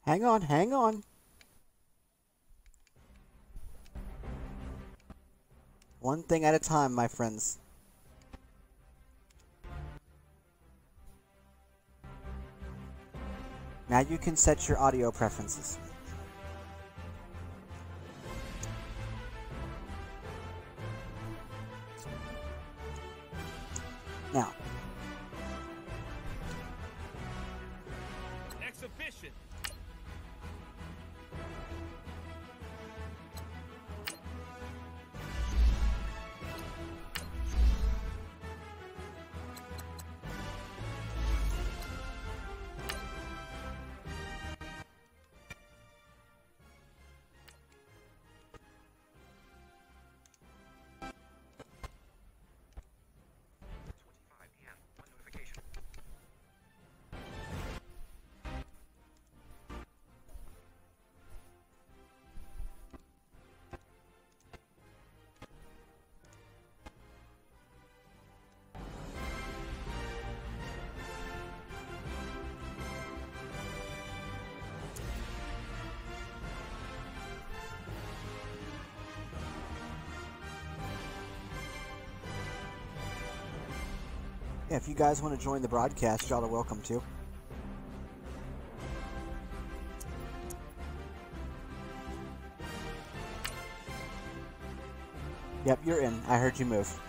Hang on, hang on. One thing at a time, my friends. Now you can set your audio preferences. Now. Exhibition. Yeah, if you guys want to join the broadcast, y'all are welcome to. Yep, you're in. I heard you move.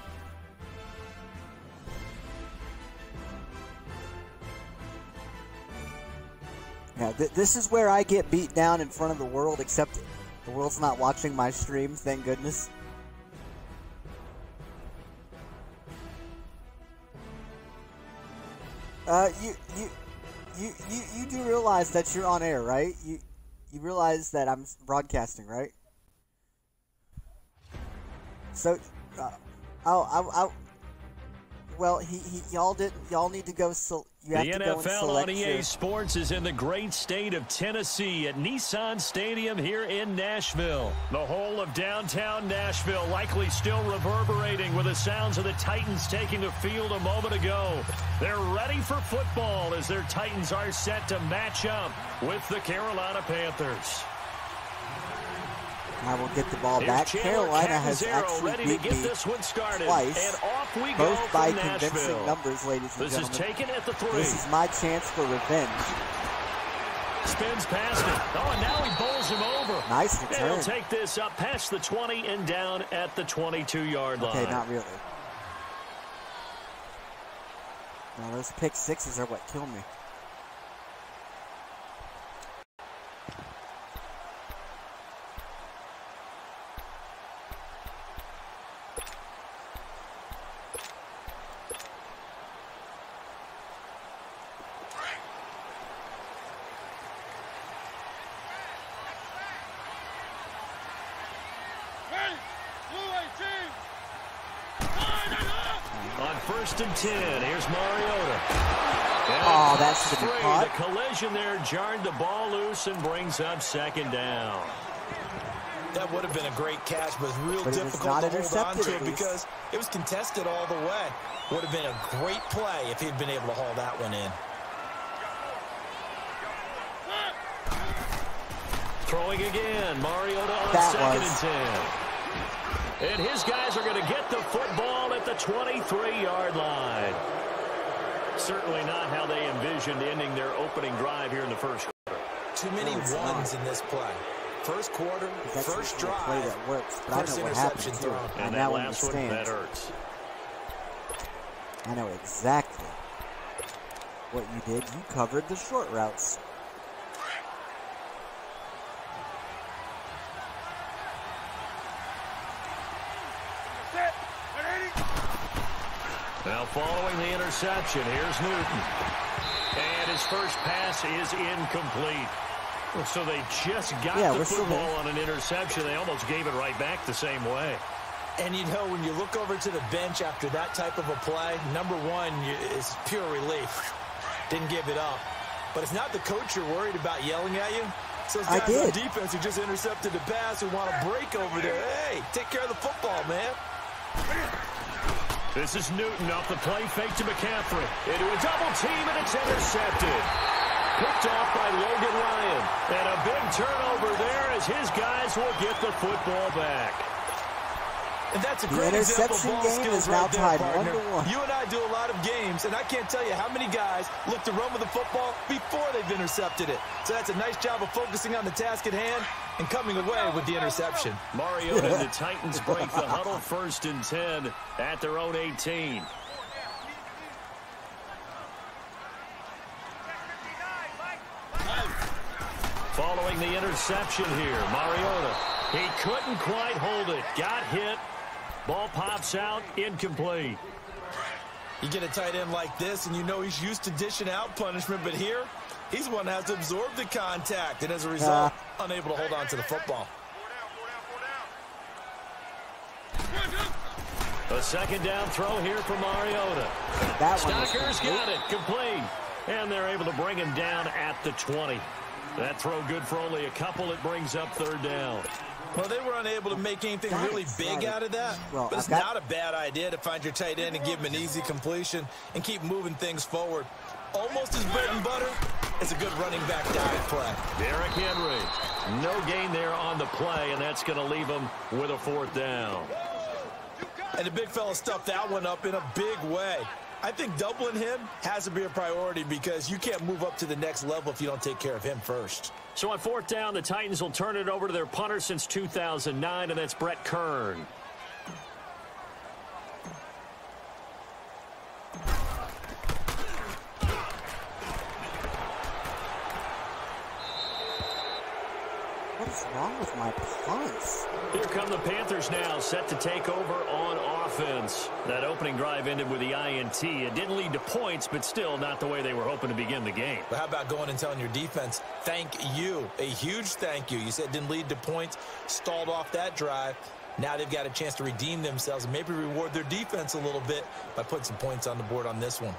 Yeah, this is where I get beat down in front of the world, except the world's not watching my stream, thank goodness. You do realize that you're on air, right? You realize that I'm broadcasting, right? So, well, y'all need to go. You have to go and select. The NFL on EA Sports is in the great state of Tennessee at Nissan Stadium here in Nashville. The whole of downtown Nashville likely still reverberating with the sounds of the Titans taking the field a moment ago. They're ready for football as their Titans are set to match up with the Carolina Panthers. I will get the ball back. Carolina has actually beat me twice, both by convincing numbers, ladies and gentlemen. This is taken at the 3. This is my chance for revenge. Spins past it. Oh, and now he bowls him over. Nice return. He'll take this up past the 20 and down at the 22-yard line. Okay, not really. Now, those pick sixes are what kill me. On 1st and 10, here's Mariota. Oh, that's the caught. The collision there jarred the ball loose and brings up 2nd down. That would have been a great catch, but real difficult to hold on to because it was contested all the way. Would have been a great play if he'd been able to haul that one in. Throwing again, Mariota on 2nd and 10. And his guys are going to get the football at the 23-yard line. Certainly not how they envisioned ending their opening drive here in the first quarter. Too many ones in this play. First quarter, first drive, play that works, but first I know what interception happened thrown. And that last one, that hurts. I know exactly what you did. You covered the short routes. Now following the interception, here's Newton. And his first pass is incomplete. So they just got the football on an interception. They almost gave it right back the same way. And, you know, when you look over to the bench after that type of a play, number one is pure relief. Didn't give it up. But it's not the coach you're worried about yelling at you. So those guys on defense who just intercepted the pass who want to break over there. Hey, take care of the football, man. This is Newton off the play fake to McCaffrey. Into a double team, and it's intercepted. Picked off by Logan Ryan. his guys will get the football back. And that's a great example of ball skills right there, partner. You and I do a lot of games, and I can't tell you how many guys look to run with the football before they've intercepted it. So that's a nice job of focusing on the task at hand and coming away with the interception. Mariota and the Titans break the huddle, 1st and 10 at their own 18. Following the interception here, Mariota. He couldn't quite hold it. Got hit. Ball pops out, incomplete. You get a tight end like this, and you know he's used to dishing out punishment, but here, he's the one that has to absorb the contact, and as a result, unable to hold on to the football. A 2nd down throw here for Mariota. Stocker's got it, complete. And they're able to bring him down at the 20. That throw good for only a couple. It brings up 3rd down. Well, they were unable to make anything really big out of that, but it's not a bad idea to find your tight end and give him an easy completion and keep moving things forward. Almost as bread and butter as a good running back dive play. Derrick Henry, no gain there on the play, and that's going to leave him with a 4th down. And the big fella stuffed that one up in a big way. I think doubling him has to be a priority because you can't move up to the next level if you don't take care of him first. So on 4th down, the Titans will turn it over to their punter since 2009, and that's Brett Kern. What is wrong with my punts? Here come the Panthers now, set to take over on offense. That opening drive ended with the INT. It didn't lead to points, but still not the way they were hoping to begin the game. But how about going and telling your defense, thank you, a huge thank you. You said it didn't lead to points, stalled off that drive. Now they've got a chance to redeem themselves and maybe reward their defense a little bit by putting some points on the board on this one.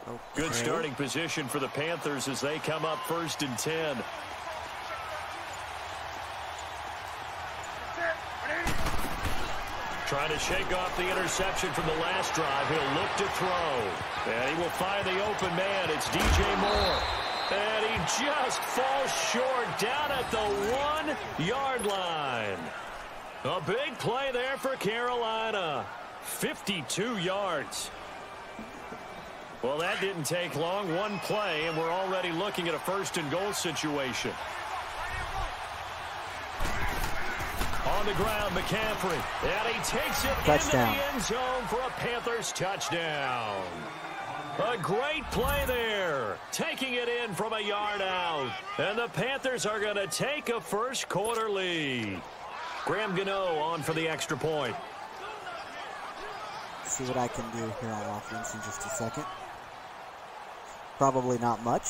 Okay. Good starting position for the Panthers as they come up 1st and 10. Trying to shake off the interception from the last drive. He'll look to throw. And he will find the open man. It's DJ Moore. And he just falls short down at the 1-yard line. A big play there for Carolina. 52 yards. Well, that didn't take long. One play, and we're already looking at a 1st and goal situation. On the ground, McCaffrey. And he takes it touchdown. into the end zone for a Panthers touchdown. A great play there. Taking it in from a yard out. And the Panthers are going to take a 1st quarter lead. Graham Gano on for the extra point. See what I can do here on offense in just a second. Probably not much.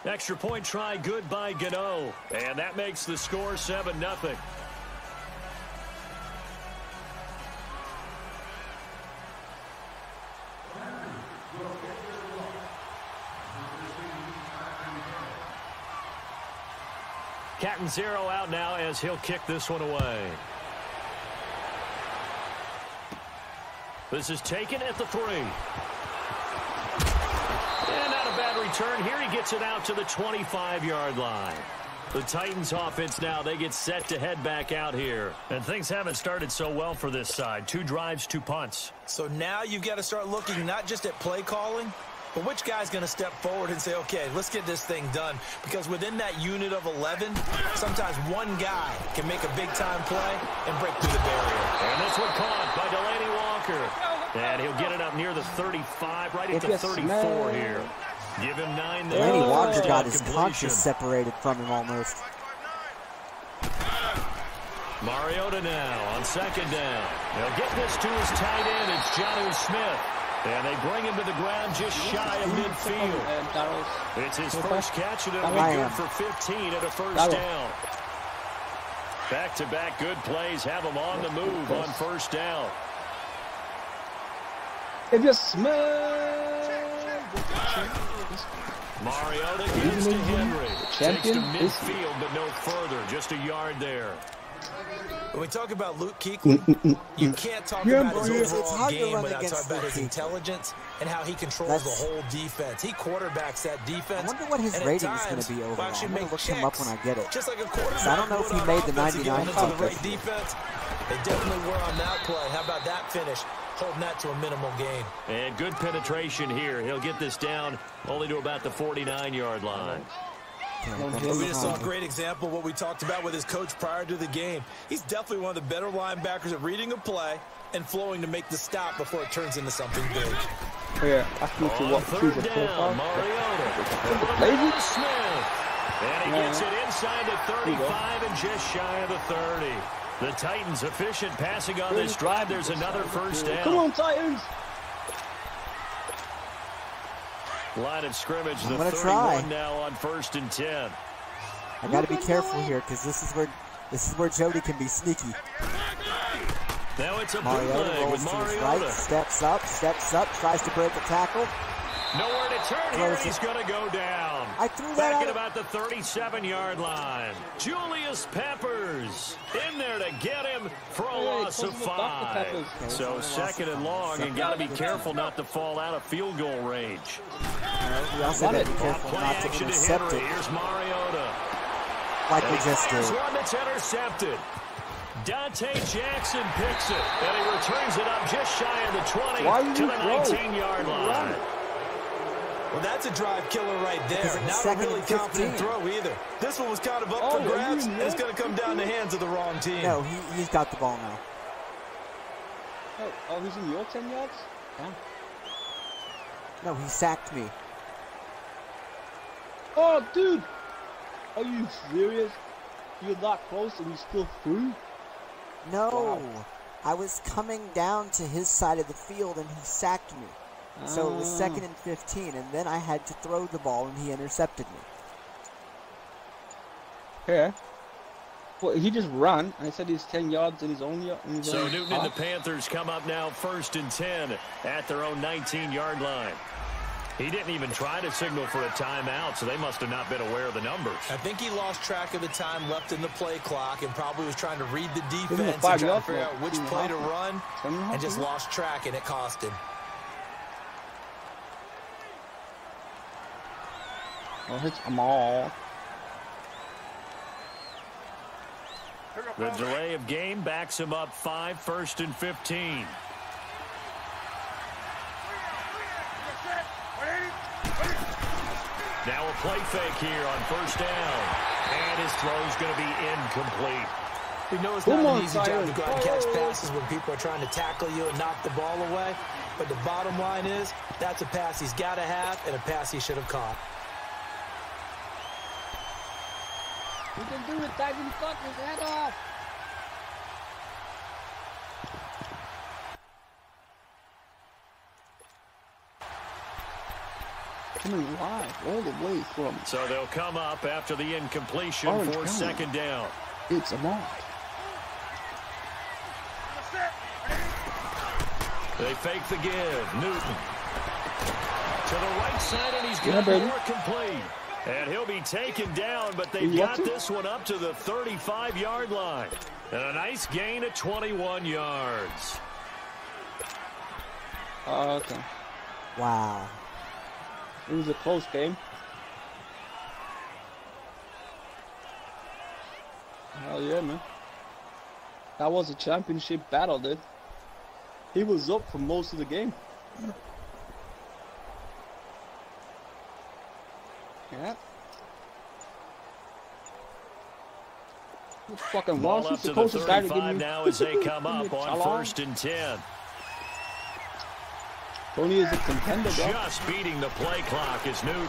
Extra point try good by Gano. And that makes the score 7-0. Catanzaro out now as he'll kick this one away. This is taken at the 3. And not a bad return. Here he gets it out to the 25-yard line. The Titans offense now, they get set to head back out here. And things haven't started so well for this side. 2 drives, 2 punts. So now you've got to start looking not just at play calling, but which guy's going to step forward and say, okay, let's get this thing done? Because within that unit of 11, sometimes one guy can make a big-time play and break through the barrier. And this one caught by Delaney Walker. And he'll get it up near the 35, right at the 34 here. Give him 9 there. Delaney Walker got his conscience separated from him almost. Mariota now on 2nd down. They'll get this to his tight end. It's Jonnu Smith. And they bring him to the ground just shy of midfield. It's his first catch, and it'll be good for 15 at a 1st down. Back-to-back good plays have him on the move on 1st down. If you smell Mariota gives to Henry. Takes to midfield, but no further. Just a yard there. When we talk about Luke Kuechly, you can't talk about his overall game without talking about his intelligence and how he controls the whole defense. He quarterbacks that defense. I wonder what his rating is going to be overall. I'm going to look him up when I get it. Just like a quarterback. I don't know if he made the 99 defense. They definitely were on that play. How about that finish? Holding that to a minimal gain. And good penetration here. He'll get this down only to about the 49-yard line. We just saw a great example of what we talked about with his coach prior to the game. He's definitely one of the better linebackers at reading a play and flowing to make the stop before it turns into something big. Yeah, I need to choose a profile. Mariota. Smith. And he gets it inside the 35 and just shy of the 30. The Titans efficient passing on this drive. There's another first down. Come on, Titans. Line of scrimmage, the 31 now on 1st and 10. I got to be careful here because this is where Jody can be sneaky. Now it's a Mariota rolls to his right, steps up, tries to break a tackle. Nowhere to turn here, he's going to go down. I threw that back out at about the 37-yard line. Julius Peppers in there to get him for a loss of 5. So 2nd and long, and got to be careful not to fall out of field goal range. We also got to be careful not to intercept it. Here's Mariota. Like we just did. One that's intercepted. Dante Jackson picks it, and he returns it up just shy of the 20 to the 19-yard line. Well, that's a drive killer right there. Not a really confident throw either. This one was kind of up for grabs, and it's going to come down the hands of the wrong team. No, he's got the ball now. Oh, he's in your 10 yards? Yeah. No, he sacked me. Oh, dude! Are you serious? You're that close and you still threw? No. Wow. I was coming down to his side of the field, and he sacked me. So it was 2nd and 15, and then I had to throw the ball, and he intercepted me. Yeah. Well, he just ran. I said he's 10 yards in his own yard. So Newton and the Panthers come up now 1st and 10 at their own 19-yard line. He didn't even try to signal for a timeout, so they must have not been aware of the numbers. I think he lost track of the time left in the play clock and probably was trying to read the defense and trying to figure out which play to run and just lost track, and it cost him. Oh, it's Amal. The delay of game backs him up 5, 1st and 15. Now a play fake here on 1st down. And his throw's going to be incomplete. We know it's not an easy job to go out and catch passes when people are trying to tackle you and knock the ball away. But the bottom line is, that's a pass he's got to have and a pass he should have caught. You can do it, Titan. Fuck his head off. Coming live all the way from. So they'll come up after the incompletion for 2nd down. It's a mark. They fake the give. Newton to the right side, and he's got more complete. And he'll be taken down, but they've got this one up to the 35-yard line. And a nice gain of 21 yards. Okay. Wow. It was a close game. Hell yeah, man. That was a championship battle, dude. He was up for most of the game. Yeah. Fucking ball up to the 35 now as they come up on 1st and 10. Tony is a contender, bro. Just beating the play clock is Newton.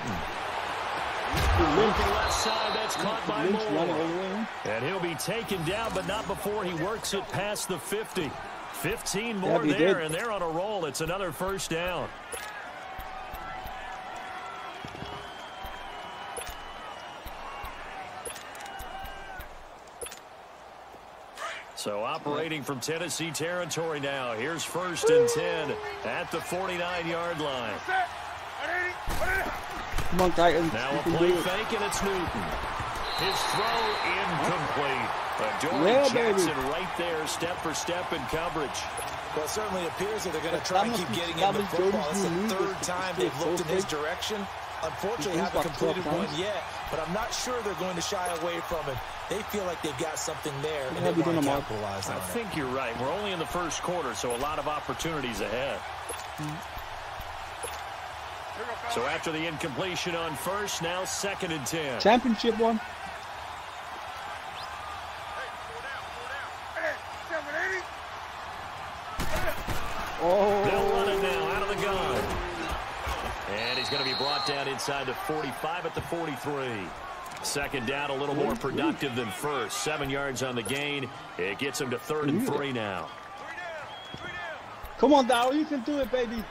Looking left side, that's caught by Moore. And he'll be taken down, but not before he works it past the 50. 15 more there, and they're on a roll. It's another 1st down. So operating from Tennessee territory now. Here's 1st and 10 at the 49-yard line. Come on, Titans. Now a play fake, and it's Newton. His throw incomplete. Adoree Jackson right there, step for step in coverage. Well, it certainly appears that they're going to try and keep getting him the football. It's the third time they've looked in his direction. Unfortunately, haven't completed one yet, but I'm not sure they're going to shy away from it. They feel like they've got something there, and they want to capitalize on it. I think you're right. We're only in the first quarter, so a lot of opportunities ahead. So after the incompletion on first, now 2nd and 10. Championship one. Oh. They'll run it now out of the gun. And he's going to be brought down inside the 45 at the 43. 2nd down, a little more productive than first. 7 yards on the gain. It gets him to 3rd and 3 now. Come on, Darryl. You can do it, baby.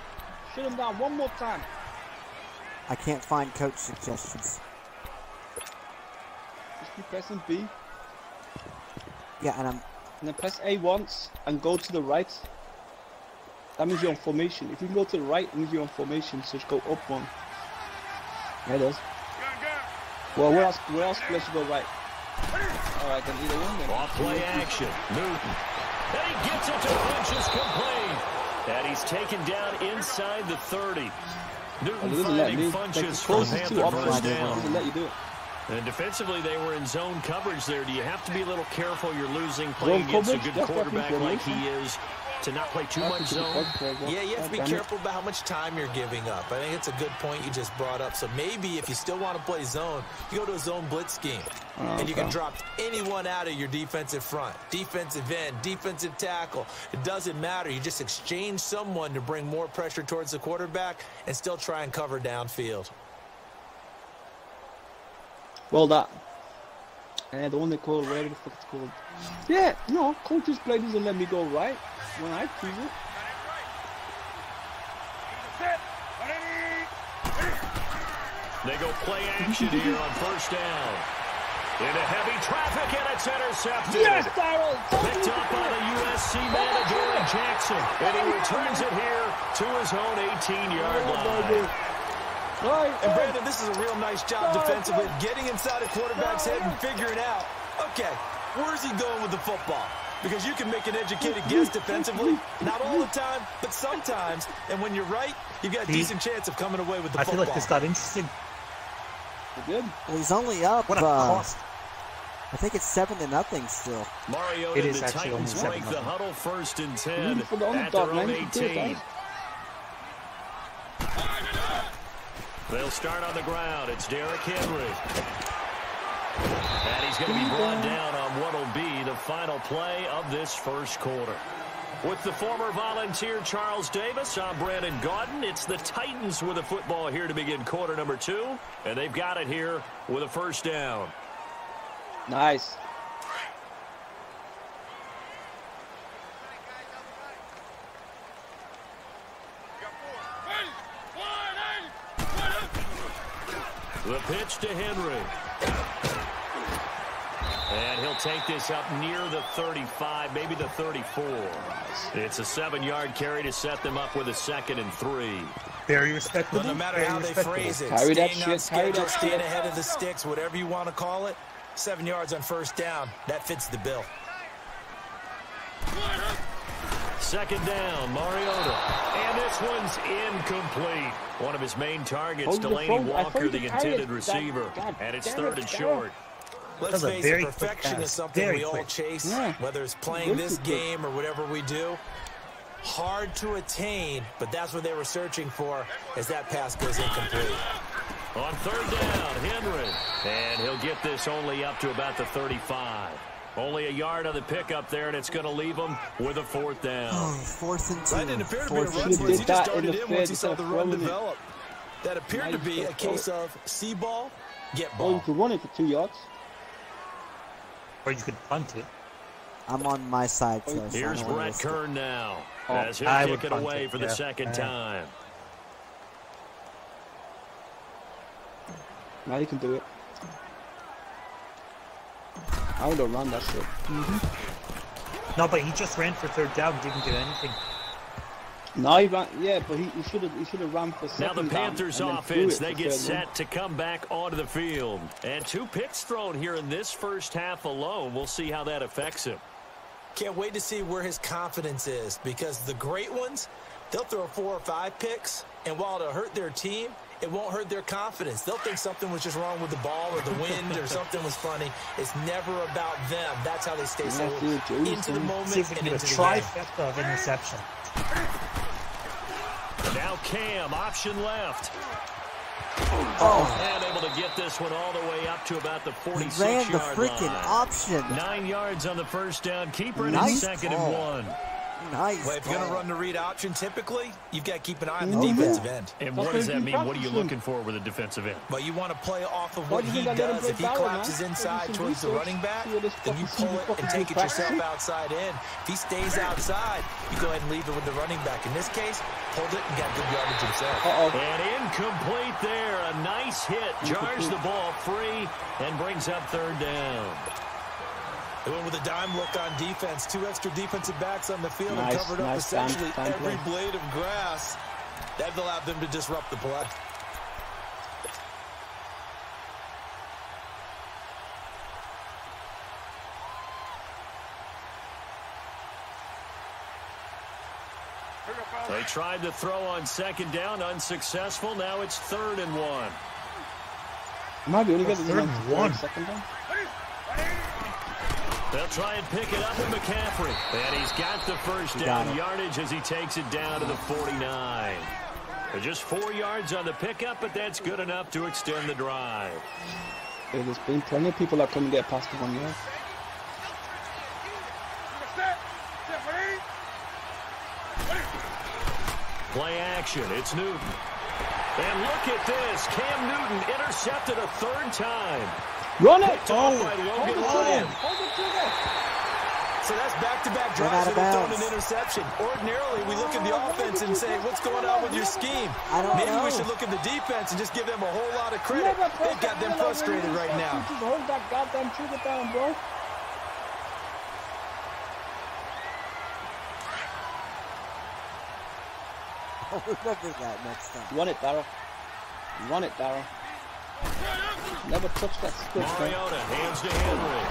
Shut him down one more time. I can't find coach suggestions. Just keep pressing B. Yeah, and then press A once and go to the right. That means you're on formation. If you can go to the right, it means you're on formation. So just go up one. Yeah, it does. Well, where else should go right? Alright, then either one then. Off play action. Newton. And he gets it to Funches complete. And he's taken down inside the 30. Newton finding Funches for the Panther first down. Doesn't let you do it. And defensively, they were in zone coverage there. Do you have to be a little careful? You're losing playing against a good quarterback like he is to not play too much zone? Yeah, you have to be careful about how much time you're giving up. I think it's a good point you just brought up. So maybe if you still want to play zone, you go to a zone blitz scheme. And you can drop anyone out of your defensive front. Defensive end, defensive tackle. It doesn't matter. You just exchange someone to bring more pressure towards the quarterback and still try and cover downfield. Well, that. And the one they call, whatever the fuck it's called. Yeah, no, coach's play doesn't let me go right when I choose it. They go play action here on first down. Into heavy traffic, and it's intercepted. Yes, Darryl! Picked up by the USC man, Adoree Jackson. And he returns it here to his own 18-yard line. And Brandon, this is a real nice job defensively of getting inside a quarterback's head and figuring out, okay, where's he going with the football? Because you can make an educated guess defensively, not all the time, but sometimes. And when you're right, you've got a decent chance of coming away with the football. I feel like this got interesting. Good. well, he's only up. What a cost. I think it's 7-0 still. Mariota and the Titans break the huddle 1st and 10 at their own 18. They'll start on the ground. It's Derrick Henry. And he's going to be brought down on what will be the final play of this first quarter. With the former Volunteer Charles Davis, I'm Brandon Gaudin. It's the Titans with the football here to begin quarter number 2. And they've got it here with a first down. Nice. The pitch to Henry. And he'll take this up near the 35, maybe the 34. It's a 7-yard carry to set them up with a 2nd and 3. Very respectable. No matter how they phrase it, carry that staying on shit, carry schedule, that staying shit. ahead of the sticks, whatever you want to call it, 7 yards on first down, that fits the bill. 2nd down, Mariota. And this one's incomplete. One of his main targets, Delaney Walker, the intended receiver. And it's 3rd and short. Let's face it, perfection is something we all chase, whether it's playing this game or whatever we do. Hard to attain, but that's what they were searching for as that pass goes incomplete. On 3rd down, Henry. And he'll get this only up to about the 35. Only a yard on the pickup there, and it's going to leave him with a 4th down. Oh, 4th and 2. That didn't appear to be a run for us. He just darted in once he saw the run develop. That appeared to be a case of see ball, get ball. Oh, you could run it for 2 yards. Or you could punt it. I'm on my side, so here's Brett Kern now, as he'll kick it away for the second time. Now you can do it. I would have run that shit. No, but he just ran for 3rd down, didn't do anything. No, he ran. Yeah, but he should have ran for second. Now the Panthers down offense, they get third set to come back onto the field. And 2 picks thrown here in this first half alone. We'll see how that affects him. Can't wait to see where his confidence is, because the great ones, they'll throw 4 or 5 picks, and while it'll hurt their team, it won't hurt their confidence. They'll think something was just wrong with the ball or the wind or something was funny. It's never about them. That's how they stay so into the moment and into the game. Trifecta of interception. Now Cam, option left. Oh. And able to get this one all the way up to about the 46-yard He ran the line. freaking option. 9 yards on the first down. Keeper in Nice second call. and 1. Nice. Well, if you're going to ball. run the read option, typically, you've got to keep an eye on the defensive end. And what does that mean? What are you looking for with a defensive end? But you want to play off of Why what do you he think I let him does. break If he down, collapses man? inside Some towards the research. running back, See what this then you fucking pull it fucking and take it yourself practicing? outside in. If he stays outside, you go ahead and leave it with the running back. In this case, pulled it and got good yardage himself. And incomplete there. A nice hit. Jars the ball free and brings up third down. They went with a dime look on defense. 2 extra defensive backs on the field and Nice, covered up nice essentially stand every play. blade of grass. That allowed them to disrupt the play. They tried to throw on second down, unsuccessful. Now it's 3rd and 1. Maybe only get Third and 1. second down. They'll try and pick it up with McCaffrey. And he's got the first down yardage as he takes it down to the 49. They're just 4 yards on the pickup, but that's good enough to extend the drive. Yeah, there's been plenty of people that couldn't get past the 1 yard. Play action. It's Newton. And look at this. Cam Newton intercepted a 3rd time. Run it! Picked off by Logan Ryan. So that's back-to-back Run drives out of that have thrown bounds. an interception. Ordinarily, we look at the offense and say, what's going on with your scheme? I don't Maybe know. we should look at the defense and just give them a whole lot of credit. They've got them frustrated right now. Just hold that goddamn trigger down, bro. I'll remember that next time. Run it, Darryl. Run it, Darryl. Never touch that switch, man. Mariota hands to Henry.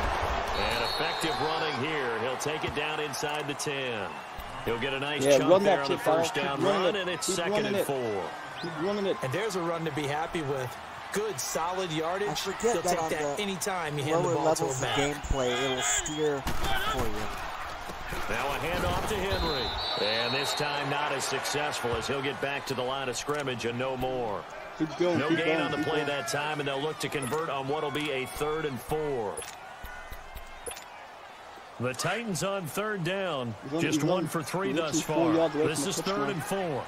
And effective running here. He'll take it down inside the 10. He'll get a nice chunk run there that on the shit, Darryl. first down Keep running run, it. and it's Keep 2nd running and it. 4. Keep running it. And there's a run to be happy with. Good, solid yardage. I forget You'll that take on that the anytime you hand the lower ball to a levels of back. gameplay, it'll steer for you. Now a handoff to Henry. And this time not as successful as he'll get back to the line of scrimmage and no more. Keep going. No keep gain going, on the keep play going. that time, and they'll look to convert on what will be a 3rd and 4. The Titans on 3rd down. Just 1 for 3 thus far. This is 3rd and 4.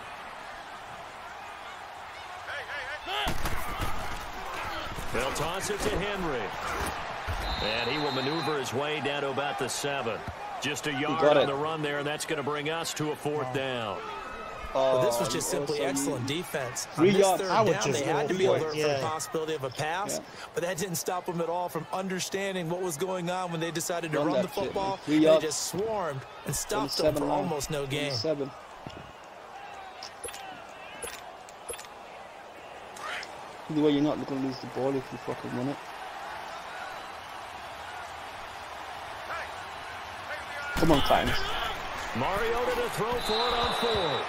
They'll toss it to Henry. And he will maneuver his way down to about the 7. Just a yard on the run there, and that's going to bring us to a 4th down. But this was just simply excellent defense. On 3 this yards. 3rd down, they had to be alert for the Yeah. possibility of a pass, but that didn't stop them at all from understanding what was going on when they decided to Run run the that shit, football. man. 3 And they yards. just swarmed and stopped them for almost no gain. 7. Either way, you're not going to lose the ball if you fucking win it. Come on, Titans. Mariota to throw for it on 4th.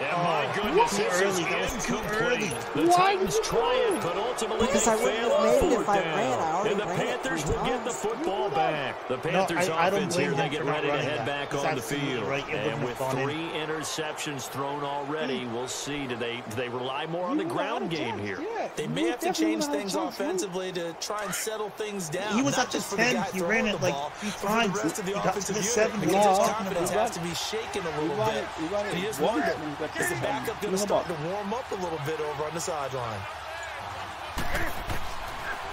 And my goodness, this is incomplete. The Titans try it, but ultimately Because they I wouldn't fail have on made it 4th if I down. ran. I already And the ran it Panthers 3 will get the times. football back. The Panthers I don't offense here, blame they him get for not ready to running head that. back He's on the absolutely field. right. It wouldn't And have with gone in. 3 interceptions thrown already, we'll see. Do they rely more on the ground game here? They may have to change things offensively to try and settle things down. He was not up to just for the 10. guy He throwing ran the it like ball, 3 but for times. the rest of the He got to offensive the unit, 7 because yards. his confidence has to be shaken a little bit. And you just wonder, is the backup going to start to warm up a little bit over on the sideline?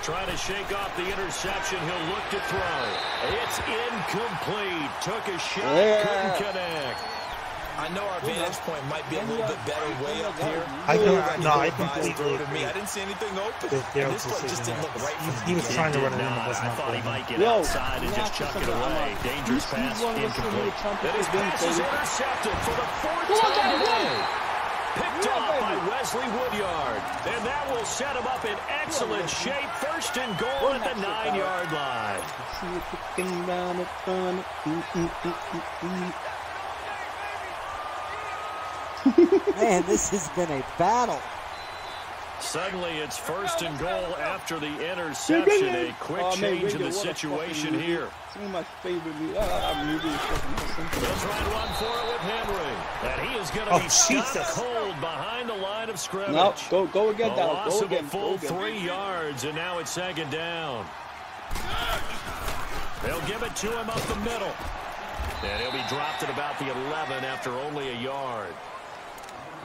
Trying to shake off the interception. He'll look to throw. It's incomplete. Took a shot, couldn't connect. I know our vantage point might be a little bit better way up here. I completely agree. I didn't see anything open. With Daryl's this play just didn't look right from the he was beginning. trying to run it in and was I not thought he going. might get outside and just chuck it away. Dangerous pass, incomplete. And his pass is intercepted for the fourth time today. Picked off by Wesley Woodyard. And that will set him up in excellent shape. First and goal at the 9-yard line. Man, this has been a battle. Suddenly it's first and goal after the interception. A quick change in the situation here. Some of my favorite movies. He'll try to run for it with Henry. And he is going to be stopped cold behind the line of scrimmage. No, go again, Dallas. Loss Go of again. a full 3 yards, and now it's second down. They'll give it to him up the middle. And he'll be dropped at about the 11 after only a yard.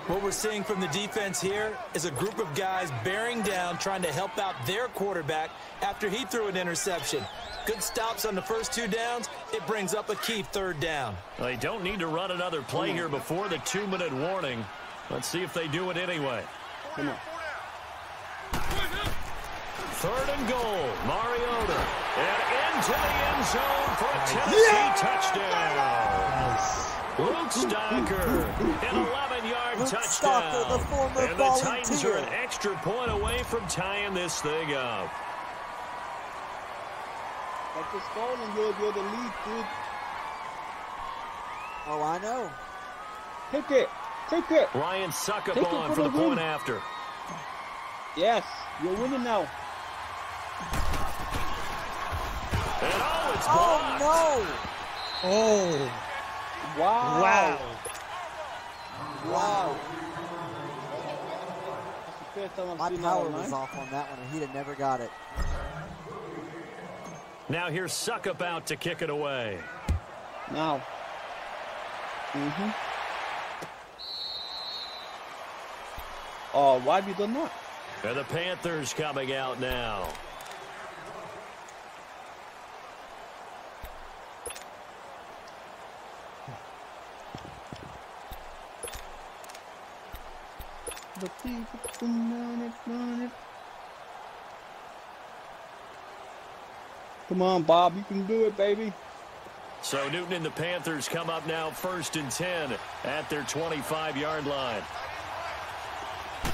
What we're seeing from the defense here is a group of guys bearing down, trying to help out their quarterback after he threw an interception. Good stops on the first 2 downs. It brings up a key 3rd down. Well, they don't need to run another play here before the 2-minute warning. Let's see if they do it anyway. Come on. 3rd and goal. Mariota. And into the end zone for a Tennessee touchdown. Luke Stocker, an 11-yard touchdown. Stocker, the former and the volunteer. Titans are an extra point away from tying this thing up. Like this goal and you're the lead, dude. Oh, I know. Take it. Take it. Ryan Suckup Take it on for for the the point win. after. Yes, you're winning now. And it's Oh, blocked. no. Oh, Wow. wow. Wow. That's the first time My I've seen power that was off on that one, and he'd have never got it. Now here's Suckup out to kick it away. Now. Oh, why have you done that? And the Panthers coming out now. Come on, Bob. You can do it, baby. So Newton and the Panthers come up now 1st and 10 at their 25-yard line.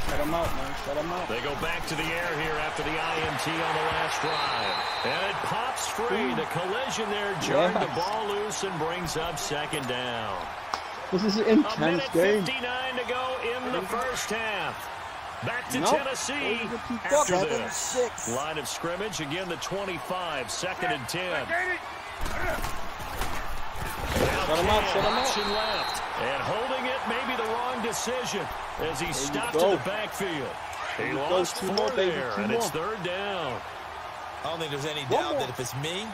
Shut him out, man. Shut him out. They go back to the air here after the INT on the last drive. And it pops free. The collision there jarred the ball loose and brings up 2nd down. This is an intense game. 59 to go in the first half. Back to Tennessee after this. 7-6. Line of scrimmage, again the 25, 2nd and 10. Shut him out, shut him out. Option left. And holding it may be the wrong decision as he stopped in the backfield. He lost 4 there, and it's 3rd down. I don't think there's any doubt that if it's me,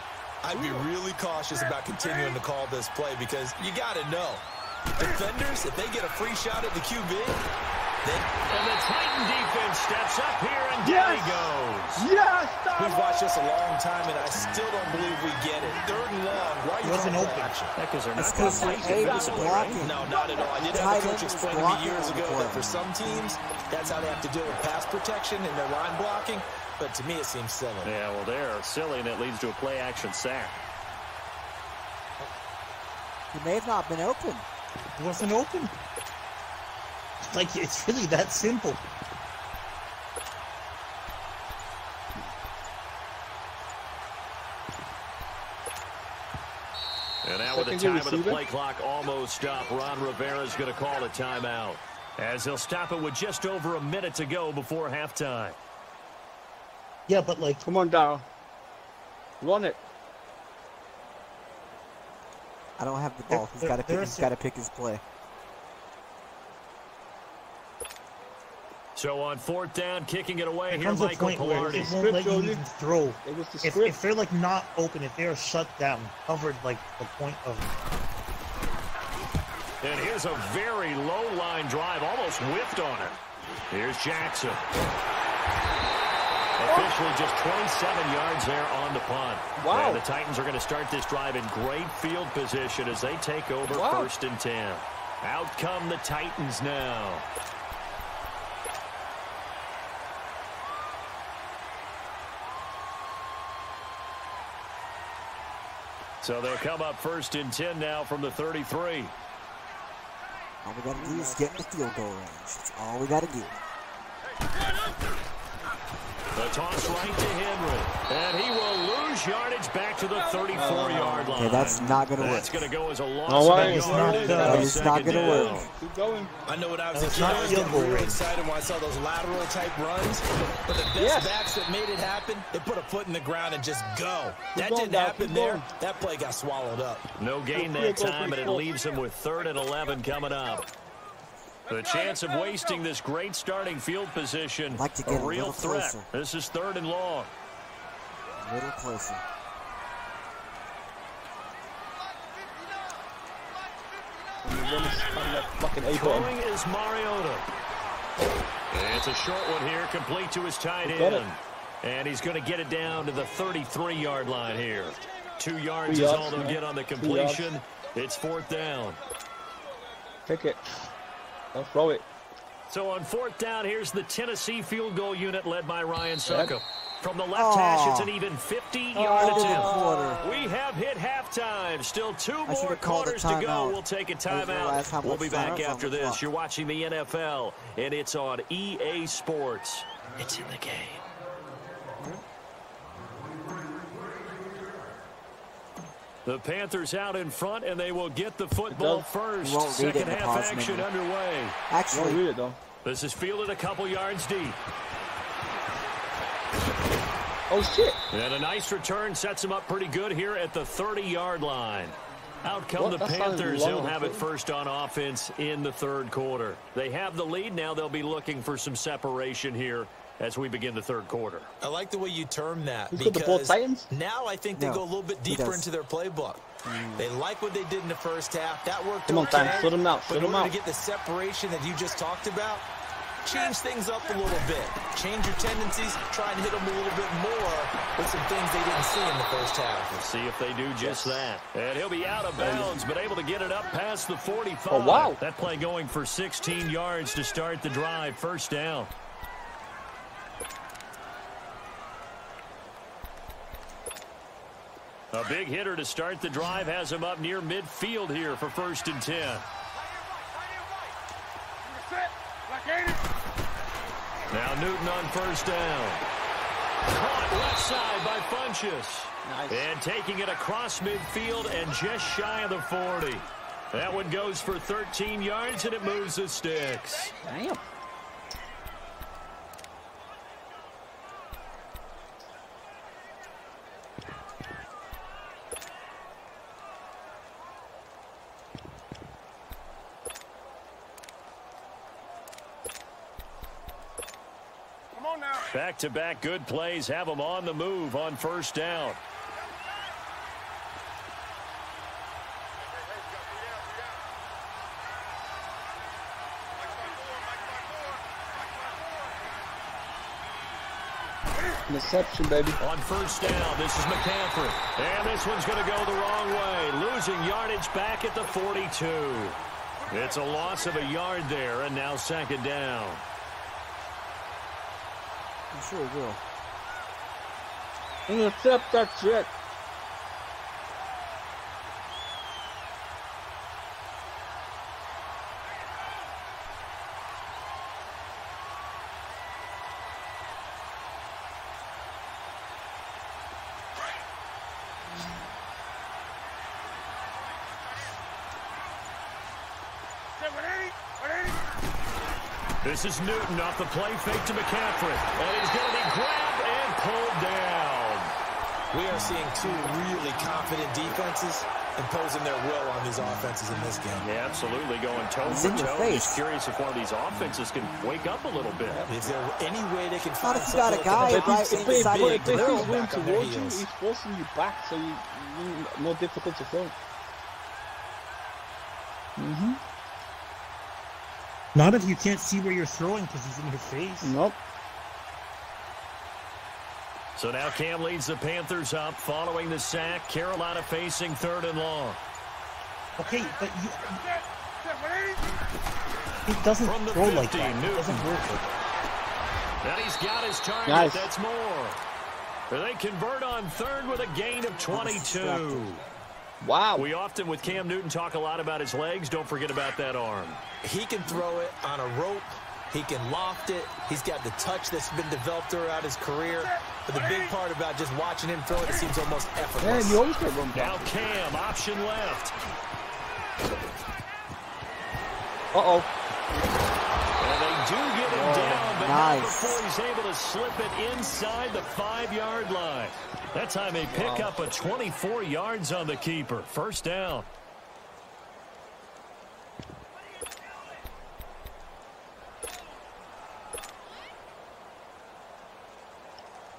I'd be really cautious about continuing to call this play because you got to know. Defenders, if they get a free shot at the QB, and the Titan defense steps up here, and down he goes. Yes! We've watched this a long time, and I still don't believe we get it. 3rd and long. Why are you Wasn't calling open. action? Because they're not Because going their to A make was it blocking. No, not at all. I did have Tight a end coach was explain to me blocking years on the ago play. that for some teams, that's how they have to deal with pass protection and their line blocking. But to me, it seems silly. Yeah, well, they're silly, and that leads to a play-action sack. He may have not been open. It wasn't open. Like, it's really that simple. And now with the time of the play clock almost up, Ron Rivera's going to call a timeout, as he'll stop it with just over a minute to go before halftime. Yeah, but like... Come on, Darryl. Run it. I don't have the ball. He's got to pick his play. So on 4th down, kicking it away here, comes a Michael point where Pilardi. it won't let you even throw. It was the If they're like not open, if they're shut down, covered like the point of... And here's a very low line drive, almost whiffed on it. Here's Jackson. Officially just 27 yards there on the punt. Wow. And the Titans are going to start this drive in great field position as they take over 1st and 10. Out come the Titans now. So they'll come up 1st and 10 now from the 33. All we got to do is get in the field goal range. That's all we got to do. The toss right to Henry. And he will lose yardage back to the 34-yard line. Okay, that's not going to work. That's going to go as a loss it's of not, yardage. It's not going to work. Keep going. I know when I was a kid, I was getting really excited when I saw those lateral type runs. But the best backs that made it happen, they put a foot in the ground and just go. That didn't happen there. That play got swallowed up. No gain that time, and it leaves him with 3rd and 11 coming up. The chance of wasting this great starting field position, like to get a real threat. Closer. This is 3rd and long. A little closer. Throwing is Mariota. And it's a short one here, complete to his tight end. And he's going to get it down to the 33-yard line here. 2 yards is all they'll get on the completion. It's 4th down. Pick it. Don't throw it. So on 4th down, here's the Tennessee field goal unit led by Ryan Suckup. From the left hash, it's an even 50-yard attempt. We have hit halftime. Still 2 more quarters to go. We'll take a timeout. We'll be back after this. You're watching the NFL, and it's on EA Sports. It's in the game. The Panthers out in front, and they will get the football first. Second half action underway. Actually, this is fielded a couple yards deep. Oh, shit. And a nice return sets him up pretty good here at the 30-yard line. Out come the Panthers. They'll have it first on offense in the 3rd quarter. They have the lead. Now they'll be looking for some separation here as we begin the 3rd quarter. I like the way you term that, because now I think they go a little bit deeper into their playbook. They like what they did in the first half. That worked okay. Slow them out. But in order to get the separation that you just talked about, change things up a little bit. Change your tendencies. Try and hit them a little bit more with some things they didn't see in the first half. We'll see if they do just that. And he'll be out of bounds, but able to get it up past the 45. Oh, wow. That play going for 16 yards to start the drive. 1st down. A big hitter to start the drive has him up near midfield here for 1st and 10. Now Newton on 1st down. Caught left side by Funchess. Nice. And taking it across midfield and just shy of the 40. That one goes for 13 yards, and it moves the sticks. Damn. Back-to-back good plays have them on the move on 1st down. Interception, baby. On 1st down, this is McCaffrey. And this one's going to go the wrong way. Losing yardage back at the 42. It's a loss of a yard there, and now 2nd down. I'm sure it will. Intercept that shit. This is Newton off the play fake to McCaffrey. And he's going to be grabbed and pulled down. We are seeing 2 really confident defenses imposing their will on these offenses in this game. Yeah, absolutely. Going toe-to-toe. Just curious if one of these offenses can wake up a little bit. Is there any way they can find if you got a guy right inside the grill towards you, he's forcing you back, so you're more difficult to throw. Not if you can't see where you're throwing because he's in your face. Nope. So now Cam leads the Panthers up following the sack. Carolina facing 3rd and long. Okay, but He doesn't From the throw 50, like that. It Newton. doesn't work. And he's got his target. Nice. That's more. They convert on third with a gain of 22. Wow. We often, with Cam Newton, talk a lot about his legs. Don't forget about that arm. He can throw it on a rope. He can loft it. He's got the touch that's been developed throughout his career. But the big part about just watching him throw it, it seems almost effortless. Man, you always get run Now back. Cam, option left. Uh-oh. And they do get him down, but nice. not before he's able to slip it inside the 5-yard line. That time they pick up a 24 yards on the keeper. First down.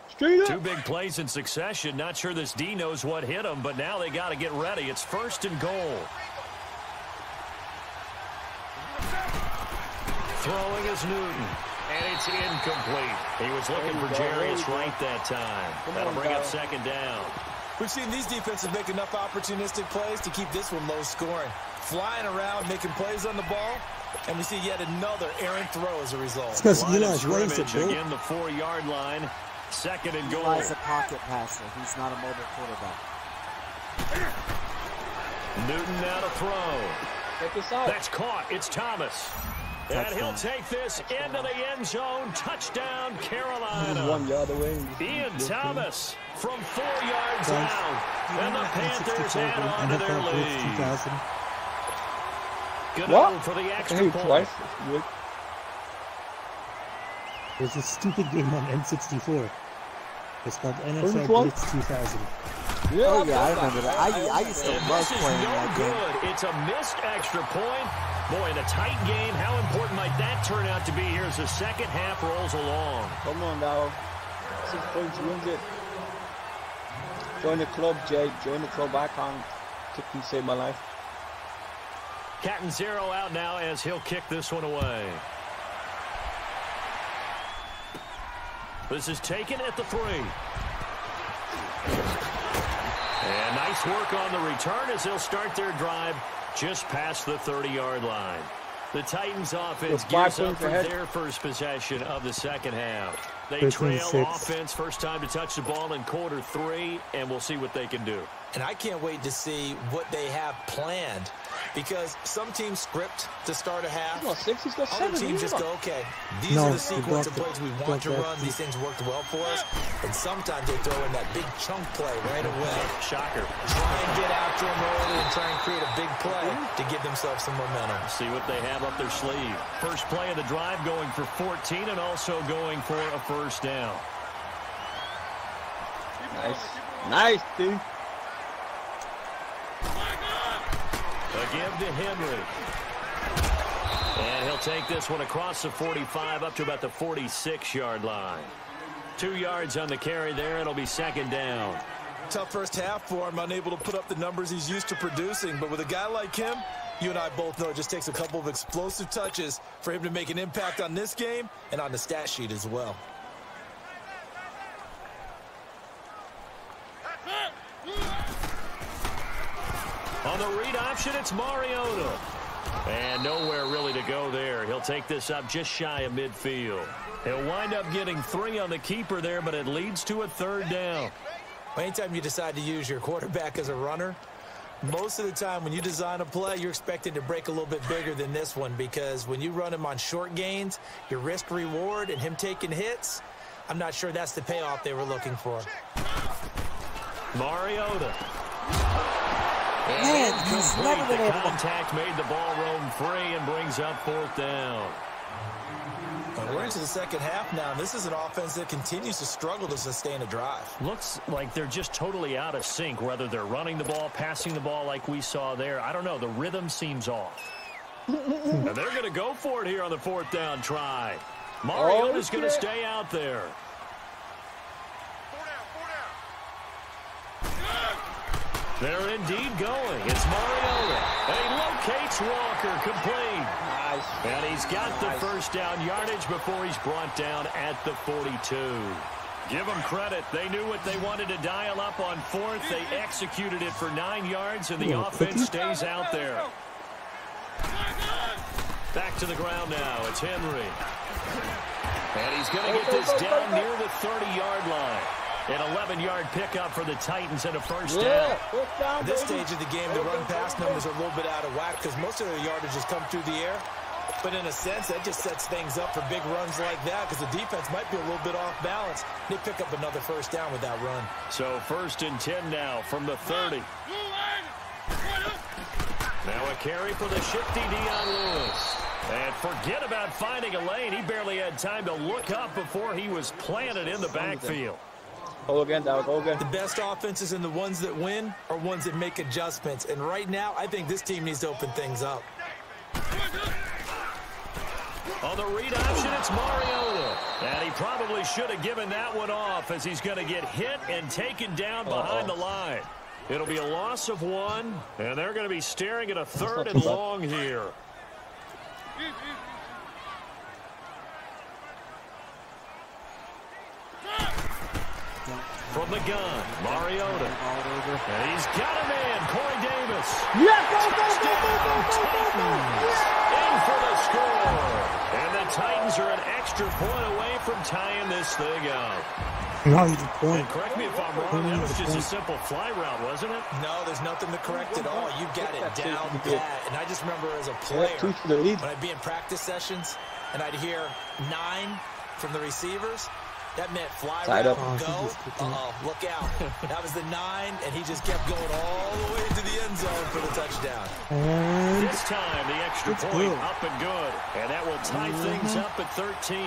Straight up. 2 big plays in succession. Not sure this D knows what hit him, but now they got to get ready. It's 1st and goal. Throwing is Newton, and it's incomplete. He was looking for Jarius Wright that time. That'll bring up 2nd down. We've seen these defenses make enough opportunistic plays to keep this one low scoring. Flying around, making plays on the ball, and we see yet another errant throw as a result. It's because Line of Eli's raised it, scrimmage, bro. again the 4-yard line. 2nd and goal. Eli's a pocket passer. He's not a mobile quarterback. Newton now to throw. Check this out. That's caught. It's Thomas. And he'll Touchdown. take this into the end zone. Touchdown, He's Carolina. 1 yard away. Ian Thomas from 4 yards Guys, out. And the Panthers add on to their NFL Blitz lead. 2000. Good What? for the I extra hate point. twice. There's a stupid game on N64. It's called Which NFL one? Blitz 2000. Yeah, Oh, yeah, I remember that. I used to And love this is playing no that game. good. It's a missed extra point. Boy, in a tight game, how important might that turn out to be here as the second half rolls along? Come on now. 6 points wins it. Join the club, Jay. Join the club. I can't kick and save my life. Cat and 0 out now as he'll kick this one away. This is taken at the 3. And nice work on the return as they'll start their drive just past the 30-yard line. The Titans offense With 5 gears up points for ahead. their first possession of the second half. They First and trail 6. offense, first time to touch the ball in quarter 3, and we'll see what they can do. And I can't wait to see what they have planned, because some teams script to start a half. He's got 6, he's got 7. Other teams just go, okay, these No, are the we sequence got of plays we want to run. These things worked well for us. And sometimes they throw in that big chunk play right away. Shocker. Try and get after them early and try and create a big play to give themselves some momentum. See what they have up their sleeve. First play of the drive going for 14 and also going for a first down. Nice. Nice, dude. A give to Henry. And he'll take this one across the 45 up to about the 46-yard line. 2 yards on the carry there. It'll be 2nd down. Tough first half for him, unable to put up the numbers he's used to producing. But with a guy like him, you and I both know it just takes a couple of explosive touches for him to make an impact on this game and on the stat sheet as well. On the read option, it's Mariota. And nowhere really to go there. He'll take this up just shy of midfield. He'll wind up getting 3 on the keeper there, but it leads to a 3rd down. Anytime you decide to use your quarterback as a runner, most of the time when you design a play, you're expecting to break a little bit bigger than this one, because when you run him on short gains, your risk reward and him taking hits, I'm not sure that's the payoff they were looking for. Mariota. Man, he's never been The able to. contact made the ball roam free and brings up 4th down. We're into the second half now, and this is an offense that continues to struggle to sustain a drive. Looks like they're just totally out of sync, whether they're running the ball, passing the ball like we saw there. I don't know. The rhythm seems off. And they're going to go for it here on the 4th down try. Mariota's going to stay out there. They're indeed going. It's Mariota. And he locates Walker complete. Nice. And he's got the first down yardage before he's brought down at the 42. Give them credit. They knew what they wanted to dial up on 4th. They executed it for 9 yards, and the offense stays out there. Back to the ground now. It's Henry. And he's going to get this down near the 30-yard line. An 11-yard pickup for the Titans and a first down. At this stage of the game, the run-pass numbers are a little bit out of whack because most of their yardage has come through the air. But in a sense, that just sets things up for big runs like that because the defense might be a little bit off balance. They pick up another first down with that run. So 1st and 10 now from the 30. Now a carry for the shifty Dion Lewis. And forget about finding a lane. He barely had time to look up before he was planted in the backfield. Go again, Dowd. Go again. The best offenses and the ones that win are ones that make adjustments. And right now, I think this team needs to open things up. On the read option, it's Mariota. And he probably should have given that one off as he's going to get hit and taken down behind the line. It'll be a loss of 1, and they're going to be staring at a 3rd and long here. From the gun, Mariota. And he's got a man, Corey Davis. In for the score. And the Titans are an extra point away from tying this thing up. And correct me if I'm wrong, that was just a simple fly route, wasn't it? No, there's nothing to correct at all. You got it down pat. And I just remember as a player, when I'd be in practice sessions and I'd hear 9 from the receivers, that meant fly route, go. Look out. That was the 9, and he just kept going all the way to the end zone for the touchdown. This time, the extra point up and good. And that will tie things up at 13.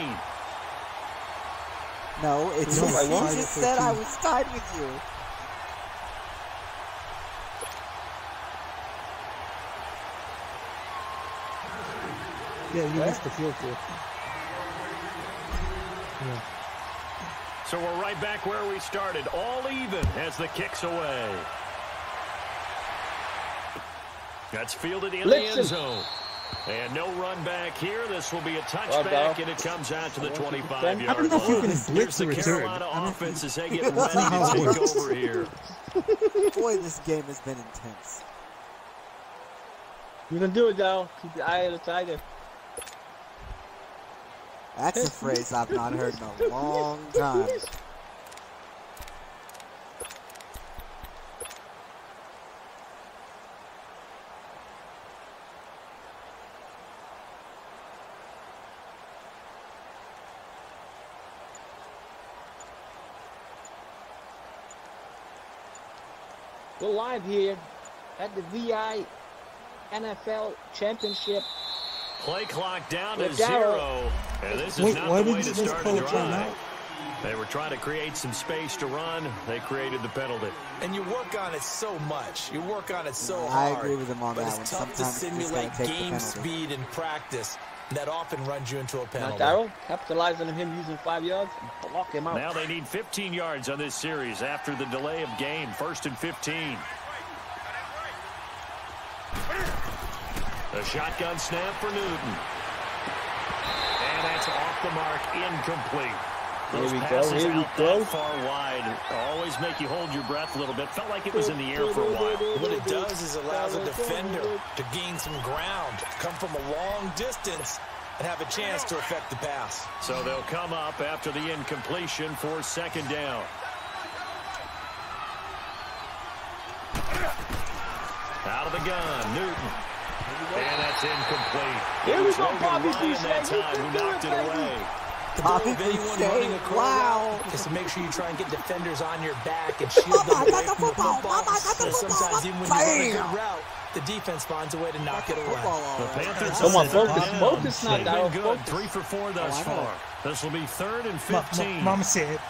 No, it's just, he just said I was tied with you. Yeah, you missed the field goal. Yeah. So we're right back where we started, all even as the kick's away. That's fielded in the end zone. And no run back here. This will be a touchback, and it comes out to the 25-yard line. Here's the Carolina offense as they get ready to take over here. Boy, this game has been intense. You can do it, though. Keep your eye on the tiger. That's a phrase I've not heard in a long time. We're live here at the VI NFL Championship. Play clock down to 0. And this is not the way to start a drive. They were trying to create some space to run. They created the penalty. And you work on it so much. You work on it so hard. I agree with him on that one. But it's tough to simulate game speed in practice. That often runs you into a penalty. Darryl capitalizing on him using 5 yards and block him out. Now they need 15 yards on this series after the delay of game. 1st and 15. A shotgun snap for Newton. And that's off the mark, incomplete. Those passes out that far wide always make you hold your breath a little bit. Felt like it was in the air for a while. What it does is allows a defender to gain some ground, come from a long distance, and have a chance to affect the pass. So they'll come up after the incompletion for 2nd down. Out of the gun, Newton. And that's incomplete. Here we go, Bobby that time, who knocked it away. The goal of anyone running a quarterback is to make sure you try and get defenders on your back and shield them away from the football. And sometimes even when you run a good route, the defense finds a way to knock it away. The Panthers come on, focus now, Darryl. Good, 3 for 4 thus far. This will be 3rd and 15. Mama said.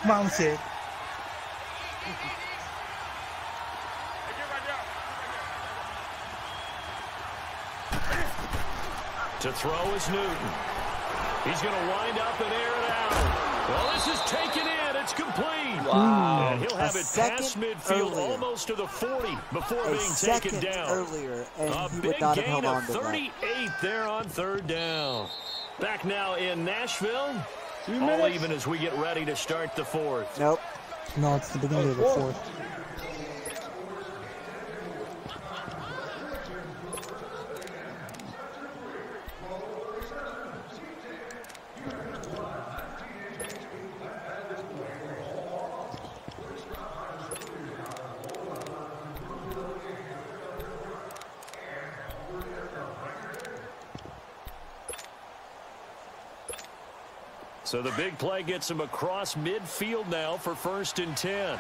Mama said. To throw is Newton. He's going to wind up and air it out. Well, this is taken in. It's complete. Wow. And he'll have it past midfield almost to the 40 before being taken down. Earlier, and a he big would not have gain held on of to 38 there on 3rd down. Back now in Nashville. 2 All minutes. even as we get ready to start the 4th. Nope. No, it's the beginning of the 4th. So the big play gets him across midfield now for 1st and 10.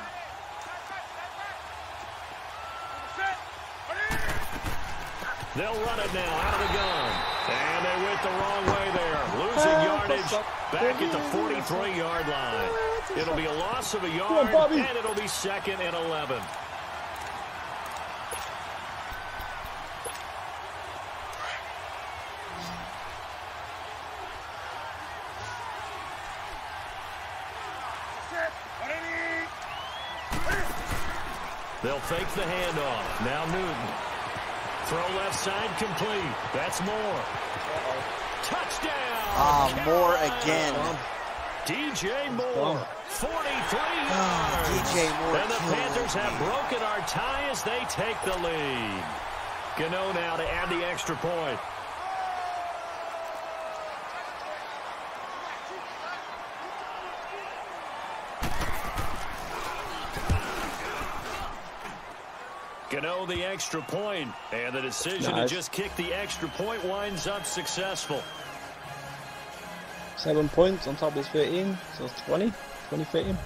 They'll run it now out of the gun. And they went the wrong way there. Losing yardage back at the 43-yard line. It'll be a loss of a yard, and it'll be 2nd and 11. They'll fake the handoff. Now Newton. Throw left side complete. That's Moore. Touchdown! Moore again. DJ Moore, 43 yards. DJ Moore. And the Panthers have broken our tie as they take the lead. Gano now to add the extra point. Gano the extra point, and the decision to just kick the extra point winds up successful. 7 points on top of 13, so it's 20, 13.